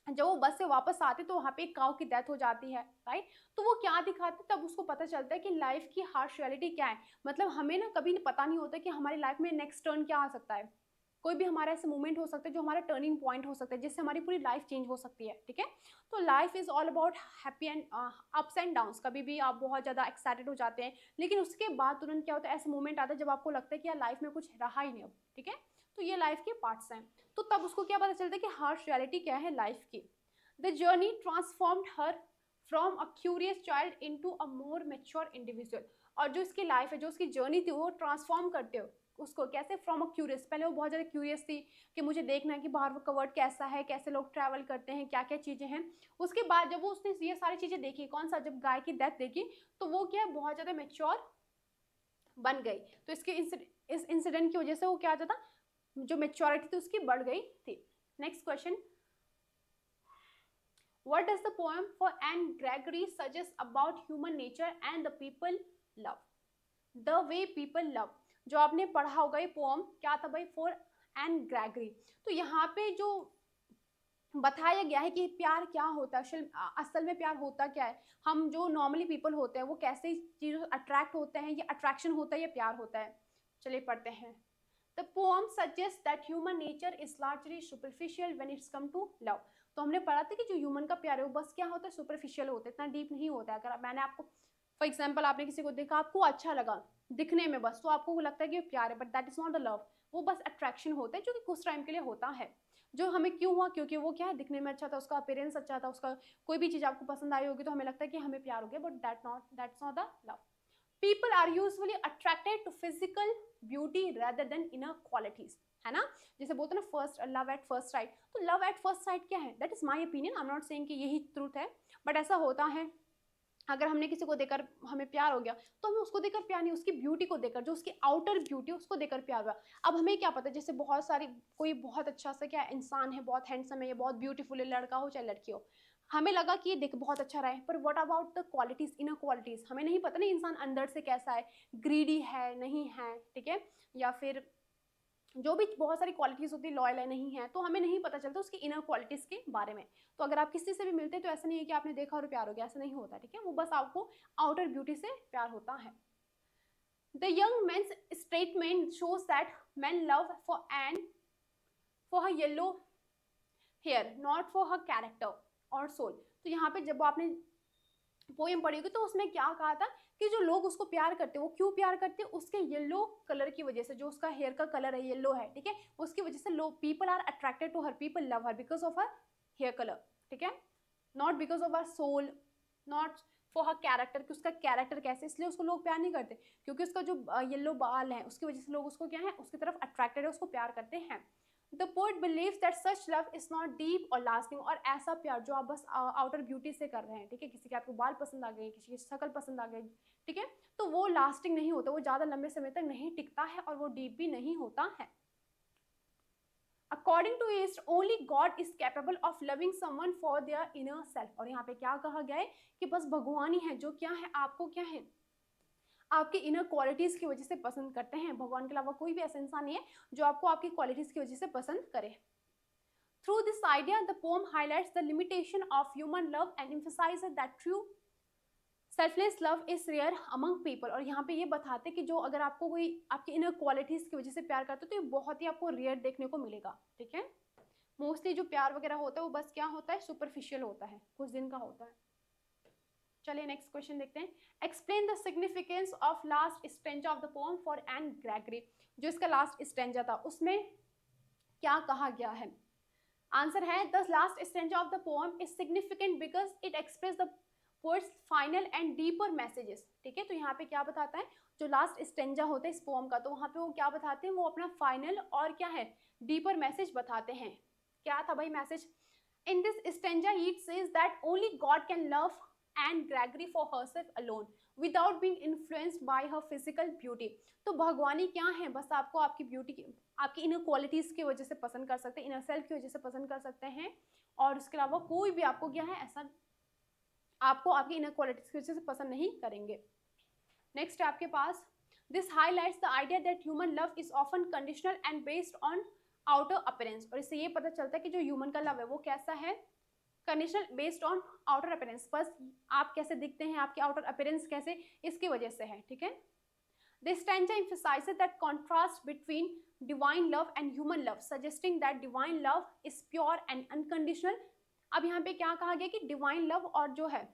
[SPEAKER 1] जब वो बस से वापस आती तो वहाँ पे एक काऊ की डेथ हो जाती है, राइट। तो वो क्या दिखाते, तब उसको पता चलता है कि लाइफ की हार्श रियलिटी क्या है। मतलब हमें ना कभी पता नहीं होता कि हमारी लाइफ में नेक्स्ट टर्न क्या आ सकता है। कोई भी हमारा ऐसा मोमेंट हो सकता है जो हमारा टर्निंग पॉइंट हो सकता है, जिससे हमारी पूरी लाइफ चेंज हो सकती है, ठीक है। तो life is all about happy and ups and downs. कभी भी आप बहुत ज़्यादा एक्साइटेड हो जाते हैं, लेकिन उसके बाद तुरंत क्या होता है, ऐसा मोमेंट आता है जब आपको लगता है कि यार लाइफ में कुछ रहा ही नहीं अब, ठीक है। तो ये लाइफ के पार्ट्स हैं। तो तब उसको क्या पता चलता है कि हार्श रियलिटी क्या है लाइफ की। The journey transformed her from a curious child into a more mature individual. और जो इसकी लाइफ है, जो उसकी जर्नी थी, वो ट्रांसफॉर्म करते हो उसको कैसे, फ्रॉम अ क्यूरियस, पहले वो बहुत ज़्यादा क्यूरियस थी कि मुझे देखना है कि बाहर का वर्ल्ड कैसा है, कैसे लोग ट्रैवल करते हैं, क्या क्या चीज़ें हैं। उसके बाद जब वो उसने ये सारी चीज़ें देखी, कौन सा, जब गाय की डेथ देखी, तो वो क्या है, बहुत ज़्यादा मेच्योर बन गई। तो इस इंसिडेंट की वजह से वो क्या हो जाता, जो मेच्योरिटी थी उसकी बढ़ गई थी। Next question, what does the poem for Anne Gregory suggest about human nature and the people love, the way people love? जो आपने पढ़ा होगा ये पोम क्या था भाई, फॉर एन ग्रेगरी। तो यहाँ पे जो बताया गया है कि प्यार क्या होता है, असल में प्यार होता क्या है, हम जो नॉर्मली पीपल होते हैं वो कैसे चीज़ों से अट्रैक्ट होते हैं, ये अट्रैक्शन होता है या प्यार होता है। चलिए पढ़ते हैं। The poem suggests that human nature is largely superficial when it's come to love. तो हमने पढ़ा था कि जो ह्यूमन का प्यार है वो बस क्या होता है, सुपरफिशियल होता है, इतना डीप नहीं होता है। अगर मैंने आपको फॉर एग्जाम्पल, आपने किसी को देखा, आपको अच्छा लगा दिखने में बस, तो आपको लगता है कि प्यार है, but that is not a love. वो बस अट्रैक्शन होता है जो कि कुछ टाइम के लिए होता है। जो हमें क्यों हुआ, क्योंकि वो क्या है, दिखने में अच्छा था, उसका अपीयरेंस अच्छा था, उसका कोई भी चीज़ आपको पसंद आई होगी तो हमें लगता है कि हमें प्यार हो गया, but that's not the love. People are usually attracted to physical beauty rather than inner qualities, है ना। जैसे बोलते हैं ना, first love at first sight, तो लव एट फर्स्ट साइट क्या है, that is my opinion, I am not saying कि यही ट्रूथ है, बट ऐसा होता है। अगर हमने किसी को देखकर हमें प्यार हो गया, तो हमें उसको देखकर प्यार नहीं, उसकी ब्यूटी को देखकर, जो उसकी आउटर ब्यूटी उसको देखकर प्यार हुआ। अब हमें क्या पता, जैसे बहुत सारी, कोई बहुत अच्छा सा क्या इंसान है, बहुत हैंडसम है, या बहुत ब्यूटीफुल है, लड़का हो चाहे लड़की हो, हमें लगा कि ये देख बहुत अच्छा रहा है, पर what about the qualities, inner qualities, हमें नहीं पता ना इंसान अंदर से कैसा है, ग्रीडी है नहीं है, ठीक है, या फिर जो भी बहुत सारी क्वालिटीज होती है, लॉयल है नहीं है, तो हमें नहीं पता चलता उसकी इनर क्वालिटीज के बारे में। तो अगर आप किसी से भी मिलते हैं तो ऐसा नहीं है कि आपने देखा और प्यार हो गया, ऐसा नहीं होता, ठीक है, वो बस आपको आउटर ब्यूटी से प्यार होता है। The young man's statement shows that man love for and for her yellow hair, not for her character और सोल। तो यहाँ पे जब आपने पोएम पढ़ी होगी तो उसमें क्या कहा था कि जो लोग उसको प्यार करते हैं, वो क्यों प्यार करते हैं, उसके येलो कलर की वजह से, जो उसका हेयर का कलर है येलो है, ठीक है, उसकी वजह से लोग, people are attracted to her, people love her because of her hair colour, ठीक है, not because of her soul, not for her character, कि उसका कैरेक्टर कैसे, इसलिए उसको लोग प्यार नहीं करते, क्योंकि उसका जो येलो बाल है उसकी वजह से लोग उसको क्या है, उसकी तरफ अट्रैक्टेड है, उसको प्यार करते हैं। The poet believes that such love is not deep or lasting, और ऐसा प्यार जो आप बस आउटर ब्यूटी से कर रहे हैं, ठीक है, किसी के आपको बाल पसंद आ गए, किसी की शक्ल पसंद आ गई, ठीक है, तो वो लास्टिंग नहीं होता, वो ज़्यादा लंबे समय तक नहीं टिकता है, और वो डीप भी नहीं होता है। According to East, only God is capable of loving someone for their inner self, और यहाँ पे क्या कहा गया है कि बस भगवान ही है जो क्या है, आपको क्या है, आपकी इनर क्वालिटीज की वजह से पसंद करते हैं। भगवान के अलावा कोई भी ऐसा इंसान नहीं है जो आपको आपकी क्वालिटीज की वजह से पसंद करे। Through this idea, the poem highlights the limitation of human love and emphasizes that true selfless love is rare among people। और यहाँ पे ये बताते कि जो अगर आपको कोई आपकी इनर क्वालिटीज की वजह से प्यार करता है तो ये बहुत ही आपको रेयर देखने को मिलेगा, ठीक है। मोस्टली जो प्यार वगैरह होता है वो बस क्या होता है, सुपरफिशियल होता है, कुछ दिन का होता है। चलिए नेक्स्ट क्वेश्चन देखते हैं। Explain the significance of last stanza of the poem for Anne Gregory. जो इसका लास्ट स्टेंजा था उसमें क्या कहा गया है? आंसर है the last stanza of the poem is significant because it express the poets final and deeper messages, ठीक है। तो यहाँ पे क्या बताता है, जो लास्ट स्टेंजा होता है इस पोएम का, तो वहाँ पे वो क्या बताते हैं, वो अपना फाइनल और क्या है, डीपर मैसेज बताते हैं। क्या था भाई message? In this stanza it says that only God can love Anne Gregory for herself alone without being influenced by her physical beauty। तो भगवानी क्या है, बस आपको आपकी ब्यूटी की, आपकी इनर क्वालिटीज की वजह से पसंद कर सकते हैं, इनर सेल्फ की वजह से पसंद कर सकते हैं, और उसके अलावा कोई भी आपको क्या है ऐसा आपको आपकी इनर क्वालिटीज की वजह से पसंद नहीं करेंगे। नेक्स्ट है आपके पास, this highlights the idea that human love is often conditional and based on outer appearance. और इससे ये पता चलता है कि जो ह्यूमन का लव है वो कैसा है, conditional based on outer appearance, बस आप कैसे दिखते हैं, आपके आउटर अपीयरेंस कैसे, इसकी वजह से है, ठीक है। This stanza emphasizes that contrast between divine love and human love, suggesting that divine love is pure and unconditional। अब यहाँ पे क्या कहा गया कि डिवाइन लव और जो है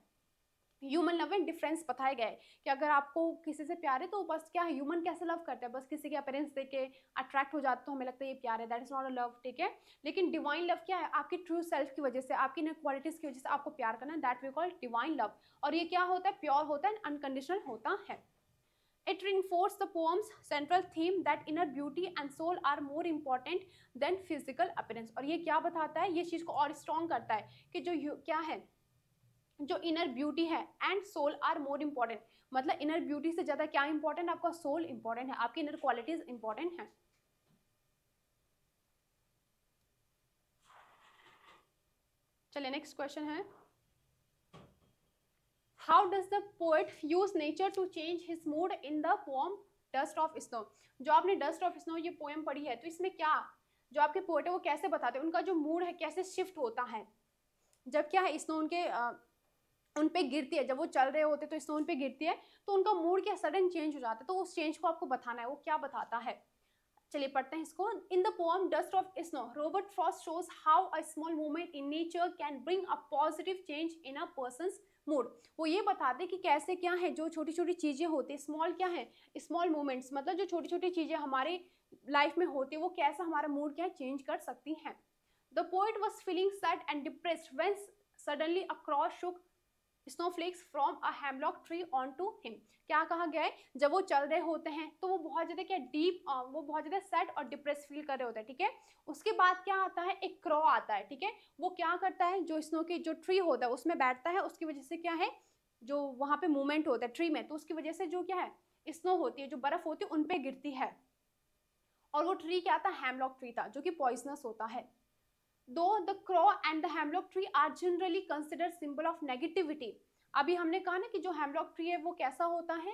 [SPEAKER 1] ह्यूमन लव में डिफरेंस बताया गया है कि अगर आपको किसी से प्यार है तो बस क्या है, ह्यूमन कैसे लव करते हैं, बस किसी के अपीयरेंस देख के अट्रैक्ट हो जाते तो हमें लगता है ये प्यार है, that is not a love, ठीक है। लेकिन डिवाइन लव क्या है, आपकी ट्रू सेल्फ की वजह से, आपकी इनर क्वालिटीज की वजह से आपको प्यार करना, that we call divine love. और ये क्या होता है, प्योर होता है, अनकंडीशनल होता है। It reinforced the poem's central theme that inner beauty and soul are more important than physical appearance. और ये क्या बताता है, ये चीज को और स्ट्रॉन्ग करता है कि जो क्या है, जो इनर ब्यूटी है and soul are more important, मतलब इनर ब्यूटी से ज्यादा क्या इंपॉर्टेंट, आपका सोल इंपॉर्टेंट है, आपकी इनर क्वालिटीज इंपॉर्टेंट है। चलिए नेक्स्ट क्वेश्चन है, how does the poet use nature to change his mood in the poem dust of snow. जो आपने डस्ट ऑफ स्नो ये पोएम पढ़ी है, तो इसमें क्या, जो आपके पोएट है वो कैसे बताते हैं उनका जो मूड है कैसे शिफ्ट होता है जब क्या है स्नो उनके उन पे गिरती है, जब वो चल रहे होते तो स्नो उन पे गिरती है तो उनका मूड क्या सडन चेंज हो जाता है, तो उस चेंज को आपको बताना है, वो क्या बताता है। चलिए पढ़ते हैं इसको। इन the poem dust of snow Robert Frost shows how a small movement in nature can bring a positive change in a persons mood. वो ये बताते कि कैसे क्या है जो छोटी छोटी चीजें होती है, स्मॉल क्या है, स्मॉल मोमेंट्स, मतलब जो छोटी छोटी चीजें हमारे लाइफ में होती है वो कैसा हमारा मूड क्या चेंज कर सकती हैं। The poet was feeling sad and depressed when suddenly a crows shook snowflakes from a hemlock tree on to him. क्या कहा गया है, जब वो चल रहे होते हैं तो वो बहुत ज्यादा क्या डीप, वो बहुत ज्यादा सैड और डिप्रेस फील कर रहे होते हैं, ठीक है। उसके बाद क्या आता है, एक क्रॉ आता है, ठीक है। वो क्या करता है, जो स्नो की जो ट्री होता है उसमें बैठता है, उसकी वजह से क्या है जो वहां पे मूवमेंट होता है ट्री में, तो उसकी वजह से जो क्या है स्नो होती है, जो बर्फ होती है उन पे गिरती है। और वो ट्री क्या था, हेमलॉक ट्री था, जो कि पॉइजनस होता है। Though the crow and the hemlock tree are generally considered symbol of negativity, अभी हमने कहा ना कि जो हेमलॉक ट्री है वो कैसा होता है,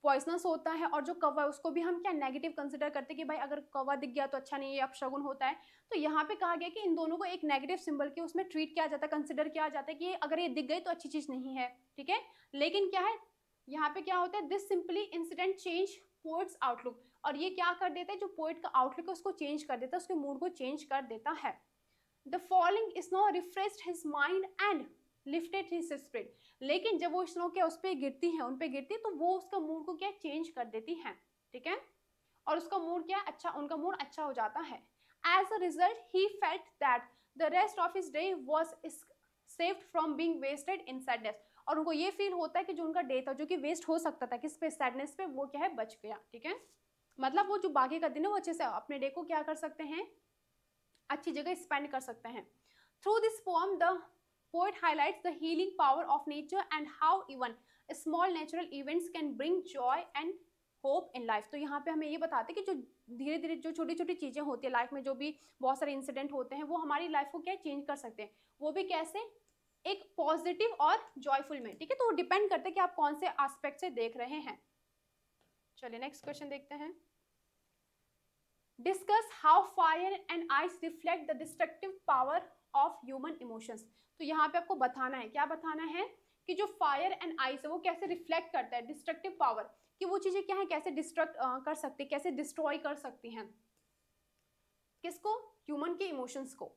[SPEAKER 1] पॉइजनस होता है, और जो कौवा है उसको भी हम क्या नेगेटिव कंसिडर करते हैं कि भाई अगर कौवा दिख गया तो अच्छा नहीं है, अपशगुन होता है। तो यहाँ पे कहा गया कि इन दोनों को एक नेगेटिव सिंबल के उसमें ट्रीट किया जाता है, कंसिडर किया जाता है कि अगर ये दिख गई तो अच्छी चीज नहीं है, ठीक है। लेकिन क्या है यहाँ पे क्या होता है, this simply incident change poets outlook, और ये क्या कर देता है, जो पोएट का आउटलुक है उसको चेंज कर देता है, उसके मूड को चेंज कर देता है। The falling snow refreshed his mind and lifted his spirit, लेकिन जब वो स्नो क्या उस पर गिरती है, उन पे गिरती है, तो वो उसका मूड को क्या चेंज कर देती है, ठीक है, और उसका मूड क्या अच्छा, उनका मूड अच्छा हो जाता है। As a result, he felt that the rest of his day was saved from being wasted in sadness, और उनको ये फील होता है कि जो उनका डे था जो कि वेस्ट हो सकता था किस पे, सैडनेस पे, वो क्या है बच गया, ठीक है। मतलब वो जो बाकी का दिन है वो अच्छे से अपने डे को क्या कर सकते हैं, अच्छी जगह स्पेंड कर सकते हैं। Through this poem the poet highlights the healing power of nature and how even small natural events can bring Joy and hope in life. तो यहाँ पे हमें ये बताते हैं कि जो धीरे धीरे जो छोटी छोटी चीजें होती है लाइफ में, जो भी बहुत सारे इंसिडेंट होते हैं वो हमारी लाइफ को क्या चेंज कर सकते हैं, वो भी कैसे, एक पॉजिटिव और जॉयफुल में, ठीक है। तो वो डिपेंड करता है कि आप कौन से एस्पेक्ट से देख रहे हैं। चलिए नेक्स्ट क्वेश्चन देखते हैं। Discuss how fire and ice reflect the destructive power of human emotions। तो यहाँ पे आपको बताना है, क्या बताना है कि जो फायर एंड आइस है वो कैसे रिफ्लेक्ट करता है डिस्ट्रक्टिव पावर, कि वो चीजें क्या है कैसे डिस्ट्रक्ट कर सकती है, कैसे डिस्ट्रॉय कर सकती हैं किसको, ह्यूमन के इमोशंस को।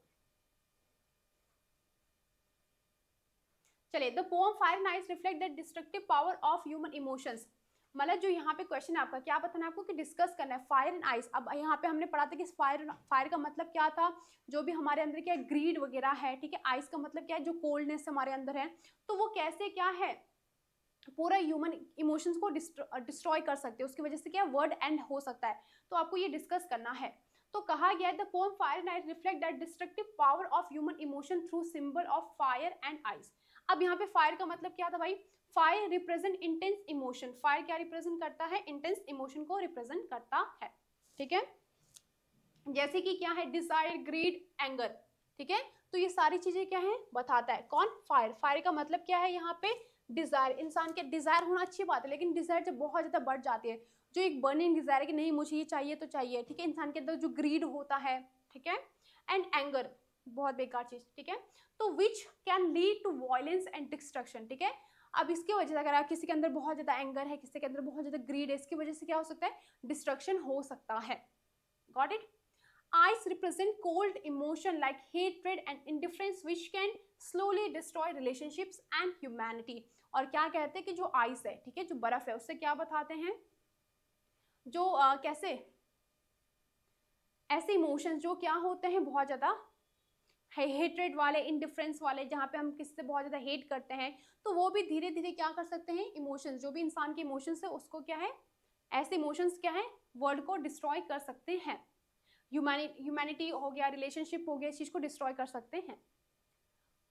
[SPEAKER 1] चलिए, the poem fire and ice reflect the destructive power of human emotions, मतलब जो यहाँ पे क्वेश्चन है आपका क्या बताना है आपको कि डिस्कस करना है फायर एंड आइस। अब यहाँ पे हमने पढ़ा था कि फायर का मतलब क्या था, जो भी हमारे अंदर क्या ग्रीड वगैरह है, ठीक है। आइस का मतलब क्या है, जो कोल्डनेस हमारे अंदर है, तो वो कैसे क्या है पूरा ह्यूमन इमोशंस को डिस्ट्रॉय कर सकते हैं, उसकी वजह से क्या वर्ड एंड हो सकता है, तो आपको ये डिस्कस करना है। तो कहा गया the poem fire and ice reflect that destructive power of human emotion through symbol of fire and ice. अब यहाँ पे फायर का मतलब क्या था भाई, fire represent intense emotion, fire क्या रिप्रेजेंट करता है, इंटेंस इमोशन को रिप्रेजेंट करता है, ठीक है। जैसे कि क्या है डिजायर, ग्रीड, एंगर, ठीक है। तो ये सारी चीजें क्या है बताता है कौन, फायर। फायर का मतलब क्या है यहाँ पे डिजायर, इंसान के डिजायर होना अच्छी बात है, लेकिन डिजायर जब बहुत ज्यादा बढ़ जाती है, जो एक बर्निंग डिजायर है कि नहीं मुझे ये चाहिए तो चाहिए, ठीक है। इंसान के अंदर जो ग्रीड होता है, ठीक है, एंड एंगर बहुत बेकार चीज, ठीक है। तो which can lead to violence and destruction, ठीक है। अब इसकी वजह से अगर आप किसी के अंदर बहुत ज्यादा एंगर है, किसी के अंदर बहुत ज्यादा ग्रीड है, इसकी वजह से क्या हो सकता है, डिस्ट्रक्शन हो सकता है। Got it. Ice represent cold emotion like hatred and indifference which can slowly destroy relationships and humanity। और क्या कहते हैं कि जो आइस है, ठीक है, जो बर्फ है, उससे क्या बताते हैं, जो कैसे ऐसे इमोशंस जो क्या होते हैं बहुत ज्यादा हेट्रेड वाले, इंडिफरेंस वाले, जहाँ पे हम किसी से बहुत ज्यादा हेट करते हैं, तो वो भी धीरे धीरे क्या कर सकते हैं, इमोशंस जो भी इंसान के इमोशंस है उसको क्या है ऐसे इमोशंस क्या है, वर्ल्ड को डिस्ट्रॉय कर सकते हैं। ह्यूमैनिटी हो गया, रिलेशनशिप हो गया, इस चीज को डिस्ट्रॉय कर सकते हैं।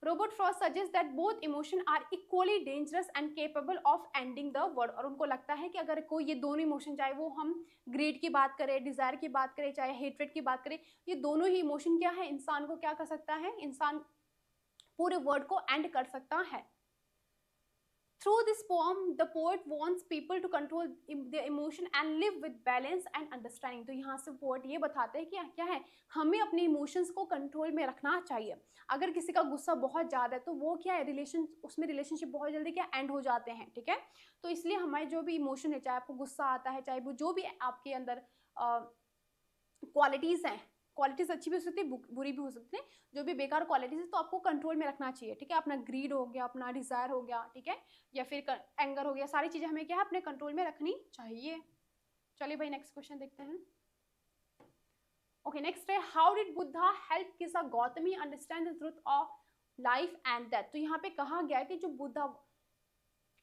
[SPEAKER 1] Robert Frost suggest that both emotion are equally dangerous and capable of ending the world. और उनको लगता है कि अगर कोई ये दोनों इमोशन, चाहे वो हम ग्रीड की बात करें, डिजायर की बात करें, चाहे हेट्रेड की बात करें, ये दोनों ही इमोशन क्या है, इंसान को क्या कर सकता है, इंसान पूरे वर्ल्ड को एंड कर सकता है। Through this poem, the poet wants people to control their emotion and live with balance and understanding. तो यहाँ से पोएट ये बताते हैं कि क्या है, हमें अपने इमोशंस को कंट्रोल में रखना चाहिए। अगर किसी का गुस्सा बहुत ज़्यादा है तो वो क्या है, उसमें रिलेशनशिप बहुत जल्दी क्या एंड हो जाते हैं, ठीक है। तो इसलिए हमारे जो भी इमोशन है, चाहे आपको गुस्सा आता है, चाहे वो जो भी आपके अंदर क्वालिटीज़ हैं, क्वालिटीज अच्छी भी हो सकती है, बुरी भी हो सकती है, जो भी बेकार क्वालिटीज है तो आपको कंट्रोल में रखना चाहिए, ठीक है। अपना ग्रीड हो गया, अपना डिजायर हो गया, ठीक है, या फिर एंगर हो गया, सारी चीजें हमें क्या है, अपने कंट्रोल में रखनी चाहिए। चलिए भाई नेक्स्ट क्वेश्चन देखते हैं। ओके, नेक्स्ट है, हाउ डिड बुद्धा हेल्प किसा Gautami understand the truth of life and death. तो यहाँ पे कहा गया कि जो बुद्धा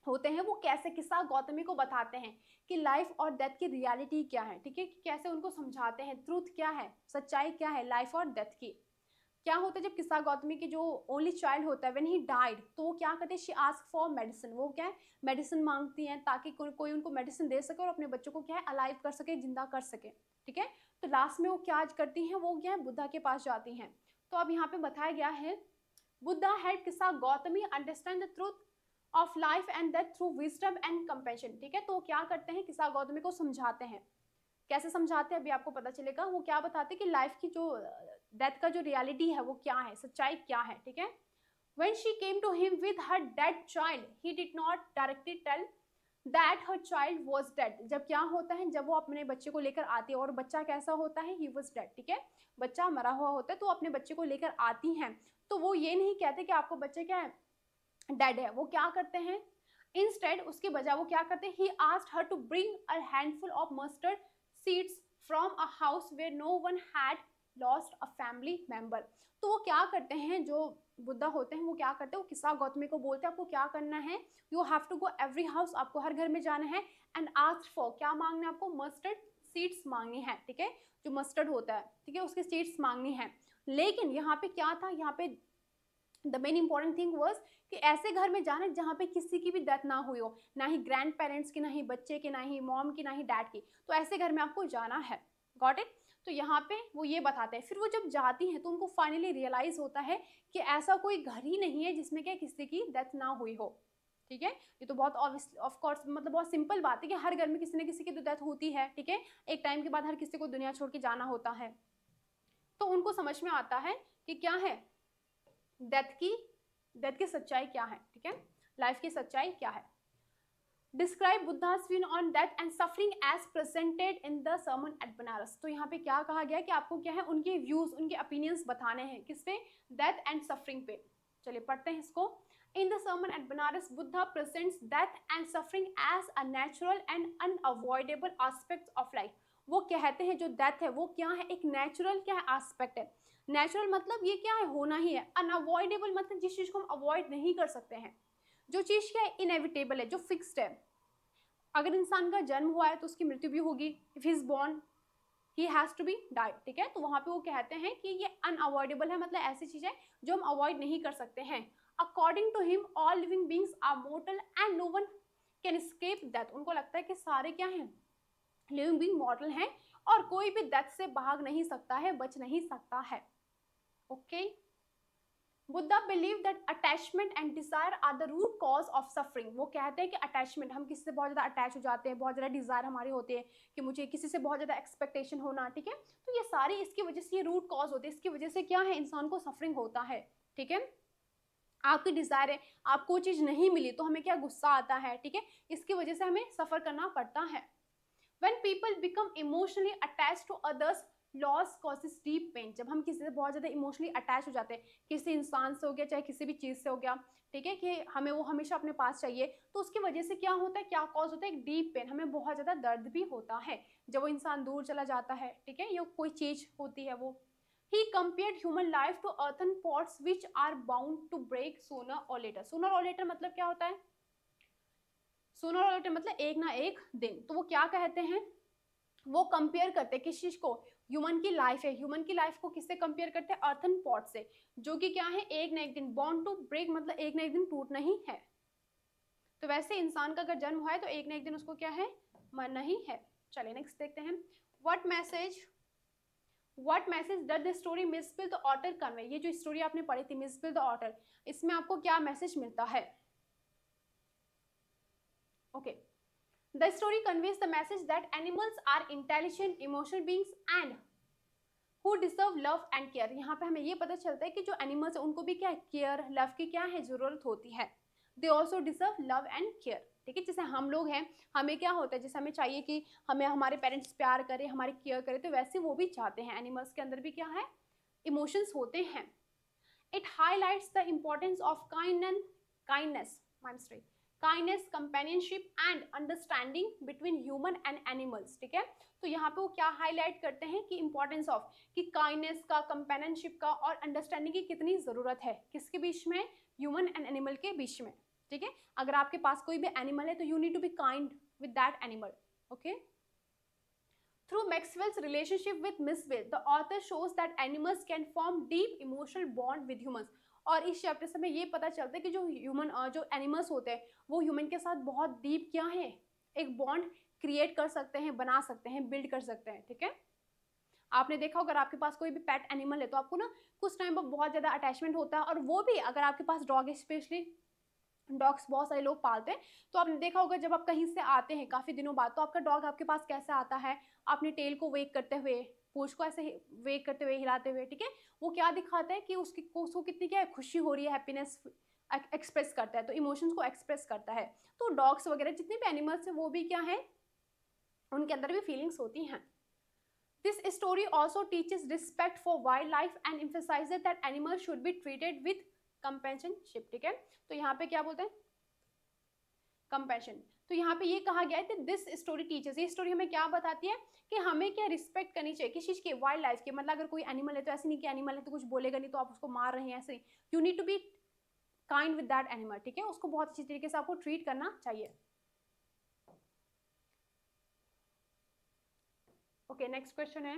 [SPEAKER 1] होते हैं वो कैसे किस्सा गौतमी को बताते हैं कि लाइफ और डेथ की रियलिटी क्या है, ठीक है, कि कैसे उनको समझाते हैं, ट्रूथ क्या है, सच्चाई क्या है लाइफ और डेथ की। क्या होता है जब किस्सा गौतमी की जो ओनली चाइल्ड होता है, व्हेन ही डाइड, तो वो क्या करते हैं, शी आस्क फॉर मेडिसिन, वो क्या है मेडिसिन मांगती हैं ताकि कोई उनको मेडिसिन दे सके और अपने बच्चों को क्या है अलाइव कर सके, जिंदा कर सके, ठीक है। तो लास्ट में वो क्या करती हैं, वो क्या है बुद्धा के पास जाती हैं। तो अब यहाँ पे बताया गया है, बुद्धा हेल्प किस्सा Gautami understand the truth of life and death through wisdom and compassion, ठीक है। तो क्या करते हैं, किस्सा गौतमी को समझाते हैं। कैसे समझाते हैं अभी आपको पता चलेगा। वो क्या बताते हैं कि लाइफ की जो डेथ का जो रियलिटी है वो क्या है, सच्चाई क्या है, ठीक है। When she came to him with her dead child, he did not directly tell that her child was dead. जब क्या होता है, जब वो अपने बच्चे को लेकर आती है और बच्चा कैसा होता है, he was dead, ठीक है, बच्चा मरा हुआ होता है, तो अपने बच्चे को लेकर आती हैं, तो वो ये नहीं कहते कि आपको बच्चे क्या है डेड है। वो क्या करते हैं, इंस्टेड उसके बजाय वो क्या करते हैं, he asked her to bring a handful of mustard seeds from a house where no one had lost a family member. तो वो क्या करते हैं, जो बुद्धा होते हैं वो क्या करते हैं, वो किस्सा गौतमी को बोलते हैं आपको क्या करना है, you have to go every house, आपको हर घर में जाना है, एंड आस्क फॉर, क्या मांगना है आपको, मस्टर्ड सीड्स मांगनी है, ठीक है, जो मस्टर्ड होता है, ठीक है, उसके सीड्स मांगनी है। लेकिन यहाँ पे क्या था, यहाँ पे the main important thing was कि ऐसे घर में जाना जहाँ पे किसी की भी डेथ ना हुई हो, ना ही ग्रैंड पेरेंट्स की, ना ही बच्चे की, ना ही मॉम की, ना ही डैड की, तो ऐसे घर में आपको जाना है। Got it. तो यहाँ पे वो ये बताते हैं, फिर वो जब जाती हैं तो उनको फाइनली रियलाइज होता है कि ऐसा कोई घर ही नहीं है जिसमें क्या किसी की डेथ ना हुई हो, ठीक है। ये तो बहुत ऑफ कोर्स मतलब बहुत सिंपल बात है कि हर घर में किसी न किसी की तो डेथ होती है, ठीक है, एक टाइम के बाद हर किसी को दुनिया छोड़ के जाना होता है। तो उनको समझ में आता है कि क्या है डेथ की सच्चाई क्या है, ठीक है, लाइफ की सच्चाई क्या है। Describe Buddha's view on death and suffering as presented in the sermon at Banaras. तो यहाँ पे क्या कहा गया है कि आपको क्या है उनके व्यूज, उनके ओपिनियंस बताने हैं, किस पे, डेथ एंड सफरिंग पे। चलिए पढ़ते हैं इसको। In the sermon at Banaras, Buddha presents death and suffering as a natural and unavoidable aspects of life। वो कहते हैं जो डेथ है वो क्या है, एक नेचुरल क्या है एस्पेक्ट है। नेचुरल मतलब ये क्या है, होना ही है। अनअवॉइडेबल मतलब जिस चीज को हम अवॉइड नहीं कर सकते हैं, जो चीज क्या है इनएविटेबल है, जो फिक्स्ड है। अगर इंसान का जन्म हुआ है तो उसकी मृत्यु भी होगी, if he is born he has to be die, ठीक है। तो वहां पे वो कहते हैं कि ये अनअवॉइडेबल है, मतलब ऐसी चीज है जो हम अवॉइड नहीं कर सकते हैं। According to him all living beings are mortal and no one can escape death. उनको लगता है कि सारे क्या हैं, लिविंग बींग मॉर्टल हैं और कोई भी डेथ से भाग नहीं सकता है, बच नहीं सकता है। Okay. Buddha believe that attachment and desire are the root cause of suffering. वो कहते हैं कि अटैचमेंट, हम किसी से बहुत ज़्यादा अटैच हो जाते हैं, बहुत ज़्यादा डिजायर हमारी होती है कि मुझे किसी से बहुत ज़्यादा एक्सपेक्टेशन होना, ठीक है, तो ये सारी इसकी वजह से ये रूट कॉज होती है, इसकी वजह से क्या है इंसान को सफरिंग होता है, ठीक है। आपकी डिजायर है, आपको वो चीज़ नहीं मिली तो हमें क्या गुस्सा आता है, ठीक है, इसकी वजह से हमें सफ़र करना पड़ता है। When people become emotionally attached to others, loss causes deep pain. जब हम किसी से बहुत ज़्यादा इमोशनली अटैच हो जाते हैं, किसी इंसान से हो गया चाहे किसी भी चीज़ से हो गया, ठीक है, कि हमें वो हमेशा अपने पास चाहिए, तो उसकी वजह से क्या होता है, क्या कॉज होता है, एक डीप पेन, हमें बहुत ज़्यादा दर्द भी होता है जब वो इंसान दूर चला जाता है, ठीक है, ये कोई चीज़ होती है वो। He compared human life to earthen pots which are bound to break sooner or later। sooner or later मतलब क्या होता है, सूनर और लेटर मतलब एक ना एक दिन। तो वो क्या कहते हैं, वो कंपेयर करते हैं किस चीज को, ह्यूमन की लाइफ है, ह्यूमन की लाइफ को किससे कंपेयर करते हैं, अर्थन पॉट से, जो कि क्या है एक ना एक दिन, बॉर्न टू ब्रेक मतलब एक ना एक दिन टूटना ही है। तो वैसे इंसान का अगर जन्म हुआ है तो एक ना एक दिन उसको क्या है, मरना ही है। चलिए नेक्स्ट देखते हैं, what message does the story Mijbil the otter convey. ये जो स्टोरी आपने पढ़ी थी मिसफिल द ऑथर, इसमें आपको क्या मैसेज मिलता है। Okay, the story conveys the message that animals are intelligent emotional beings and who deserve love and care. यहाँ पे हमें ये पता चलता है कि जो एनिमल्स है उनको भी क्या है, केयर लव की क्या है जरूरत होती है। They also deserve love and care. ठीक है, जैसे हम लोग हैं, हमें क्या होता है, जैसे हमें चाहिए कि हमें हमारे पेरेंट्स प्यार करें, हमारी केयर करें, तो वैसे वो भी चाहते हैं। एनिमल्स के अंदर भी क्या है, इमोशंस होते हैं। It highlights the importance of kindness, companionship and understanding between human and animals. ठीक है, तो यहाँ पे वो क्या हाईलाइट करते हैं कि इंपॉर्टेंस ऑफ, कि काइंडनेस का, कंपेनियनशिप का और अंडरस्टैंडिंग की कितनी जरूरत है, किसके बीच में, ह्यूमन एंड एनिमल के बीच में। ठीक है, अगर आपके पास कोई भी एनिमल है तो you need to be kind with that animal. Okay, Through Maxwell's relationship with Miss Will, the author shows that animals can form deep emotional bond with humans. और इस चैप्टर से हमें ये पता चलता है कि जो एनिमल्स होते हैं वो ह्यूमन के साथ बहुत डीप क्या है, एक बॉन्ड क्रिएट कर सकते हैं, बना सकते हैं, बिल्ड कर सकते हैं। ठीक है, आपने देखा अगर आपके पास कोई भी पेट एनिमल है तो आपको ना कुछ टाइम पर बहुत ज़्यादा अटैचमेंट होता है, और वो भी अगर आपके पास डॉग है, स्पेशली डॉग्स बहुत सारे लोग पालते हैं, तो आपने देखा होगा जब आप कहीं से आते हैं काफ़ी दिनों बाद, तो आपका डॉग आपके पास कैसे आता है, अपनी टेल को वेक करते हुए, पूंछ को ऐसे वेक करते हुए, हिलाते हुए। ठीक है, वो क्या दिखाता है कि उसको कितनी क्या है, खुशी हो रही है, हैप्पीनेस एक्सप्रेस करता है, तो इमोशंस को एक्सप्रेस करता है। तो डॉग्स वगैरह जितने भी एनिमल्स हैं वो भी क्या है, उनके अंदर भी फीलिंग्स होती हैं। This story also teaches respect for wildlife and emphasizes that animals should be treated with companionship। ठीक है, तो यहाँ पे क्या बोलते हैं, कंपैशन। तो यहाँ पे ये कहा गया है कि दिस स्टोरी टीचर्स, ये स्टोरी हमें क्या बताती है कि हमें क्या रिस्पेक्ट करनी चाहिए किस चीज़ की, वाइल्ड लाइफ की। मतलब अगर कोई एनिमल है तो ऐसे नहीं कि एनिमल है तो कुछ बोलेगा नहीं तो आप उसको मार रहे हैं, ऐसे you need to be kind with that animal. ठीक है, उसको बहुत अच्छी तरीके से आपको ट्रीट करना चाहिए। ओके, नेक्स्ट क्वेश्चन है,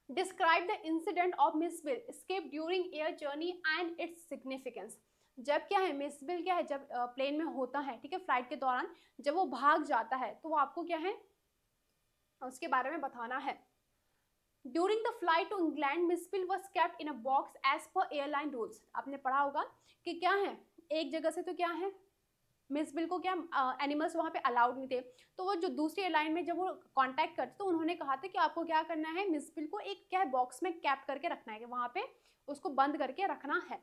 [SPEAKER 1] describe the incident of miss will escape during air journey and its significance. जब क्या है, मिस विल क्या है, जब प्लेन में होता है, ठीक है, फ्लाइट के दौरान जब वो भाग जाता है तो वो आपको क्या है, उसके बारे में बताना है। During the flight to England Mijbil was kept in a box as per airline rules. आपने पढ़ा होगा कि क्या है, एक जगह से तो क्या है, मिस बिल को क्या एनिमल्स वहाँ पे अलाउड नहीं थे, तो वो जो दूसरी एयरलाइन में जब वो कांटेक्ट करते तो उन्होंने कहा था कि आपको क्या करना है, मिस बिल को एक क्या है बॉक्स में कैप करके रखना है, कि वहाँ पे उसको बंद करके रखना है।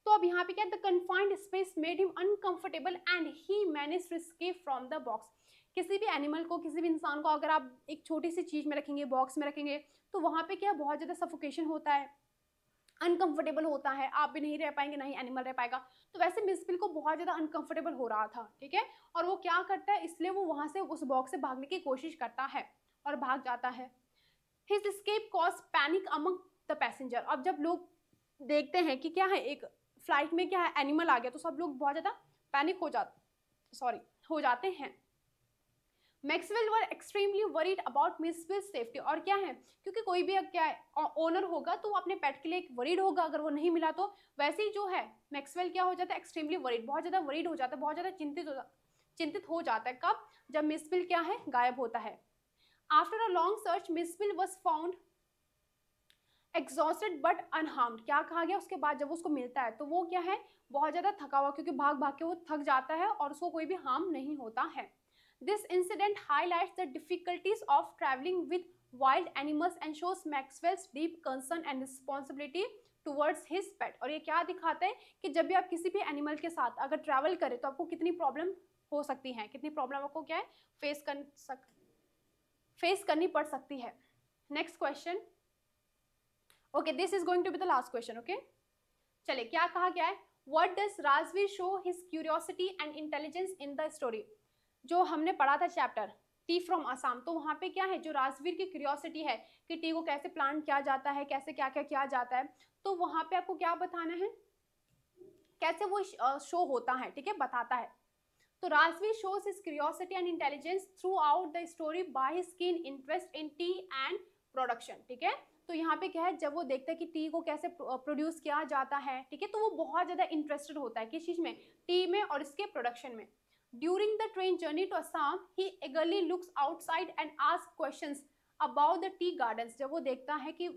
[SPEAKER 1] तो अब यहाँ पे क्या, the confined space made him uncomfortable and he managed to escape from the box. किसी भी एनिमल को, किसी भी इंसान को अगर आप एक छोटी सी चीज में रखेंगे, बॉक्स में रखेंगे, तो वहाँ पे क्या बहुत ज़्यादा सफोकेशन होता है, अनकंफर्टेबल होता है, आप भी नहीं रह पाएंगे, ना ही एनिमल रह पाएगा। तो वैसे मिस बिल को बहुत ज़्यादा अनकंफर्टेबल हो रहा था। ठीक है, और वो क्या करता है, इसलिए वो वहाँ से उस बॉक्स से भागने की कोशिश करता है और भाग जाता है। His escape cause panic among the passenger. अब जब लोग देखते हैं कि क्या है, एक फ्लाइट में क्या है एनिमल आ गया, तो सब लोग बहुत ज़्यादा पैनिक हो जाते हैं। Maxwell were extremely worried about miss will safety. और क्या है, क्योंकि कोई भी क्या है ओनर होगा तो वो अपने पेट के लिए एक वरीड होगा, अगर वो नहीं मिला तो। वैसे ही जो है मैक्सवेल क्या हो जाता है, एक्सट्रीमली वरीड, बहुत ज़्यादा वरीड हो जाता है, बहुत ज़्यादा चिंतित हो जाता है। कब, जब मिस विल क्या है, गायब होता है। After a long search miss will was found exhausted but unharmed. क्या कहा गया, उसके बाद जब उसको मिलता है तो वो क्या है, बहुत ज़्यादा थका हुआ, क्योंकि भाग भाग के वो थक जाता है और उसको कोई भी हार्म नहीं होता है। This incident highlights the difficulties of traveling with wild animals and shows Maxwell's deep concern and responsibility towards his pet। और ये क्या दिखाता है कि जब भी आप किसी भी एनिमल के साथ अगर ट्रैवल करें तो आपको कितनी प्रॉब्लम हो सकती है, कितनी प्रॉब्लम आपको क्या है फेस करनी पड़ सकती है। Next question, okay, this is going to be the last question. Okay, चलिए, क्या कहा गया है, what does Rajveer show his curiosity and intelligence in the story. जो हमने पढ़ा था चैप्टर टी फ्रॉम आसाम, तो वहाँ पे क्या है, जो राजवीर की क्यूरियोसिटी है कि टी को कैसे प्लांट किया जाता है, कैसे क्या क्या किया जाता है, तो वहाँ पे आपको क्या बताना है, कैसे वो शो होता है, ठीक है, बताता है। तो Rajveer shows his curiosity and intelligence throughout the story by his keen interest in tea and production, ठीक है। तो यहाँ पे क्या है, जब वो देखता है कि टी को कैसे प्रोड्यूस किया जाता है, ठीक है, तो वो बहुत ज़्यादा इंटरेस्टेड होता है किस चीज़ में, टी में और इसके प्रोडक्शन में। During the train journey to Assam he eagerly looks outside and asks questions about the tea gardens। जब वो देखता है कि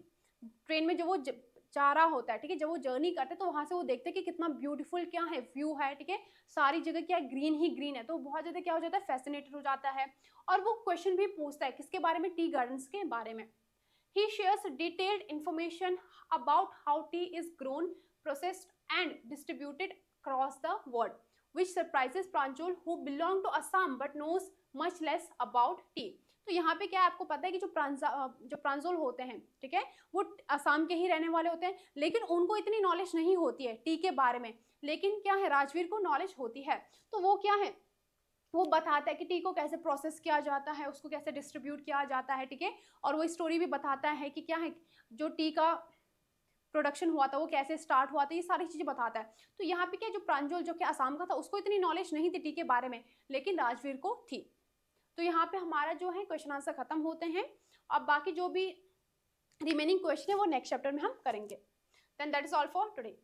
[SPEAKER 1] ट्रेन में जो वो जा रहा होता है, ठीक है, जब वो जर्नी करते हैं तो वहाँ से वो देखते हैं कि कितना ब्यूटीफुल क्या है व्यू है, ठीक है, सारी जगह क्या ग्रीन ही ग्रीन है, तो बहुत ज़्यादा क्या हो जाता है, फैसिनेटेड हो जाता है। और वो क्वेश्चन भी पूछता है किसके बारे में, टी गार्डन्स के बारे में। He shares detailed information about how tea is grown, processed and distributed across the world, which surprises Pranjal who belong to Assam but knows much less about tea। तो यहाँ पे क्या है, आपको पता है कि जो प्रांजोल होते हैं, ठीक है, वो असम के ही रहने वाले होते हैं, लेकिन उनको इतनी नॉलेज नहीं होती है टी के बारे में, लेकिन क्या है, राजवीर को नॉलेज होती है। तो वो क्या है, वो बताता है कि टी को कैसे प्रोसेस किया जाता है, उसको कैसे डिस्ट्रीब्यूट किया जाता है, ठीक है, और वो स्टोरी भी बताता है कि क्या है, जो टी का प्रोडक्शन हुआ था वो कैसे स्टार्ट हुआ था, ये सारी चीज़ें बताता है। तो यहाँ पे क्या, जो प्रांजल जो कि असम का था, उसको इतनी नॉलेज नहीं थी टी के बारे में, लेकिन राजवीर को थी। तो यहाँ पे हमारा जो है क्वेश्चन आंसर खत्म होते हैं। अब बाकी जो भी रिमेनिंग क्वेश्चन है वो नेक्स्ट चैप्टर में हम करेंगे। Then that is all for today.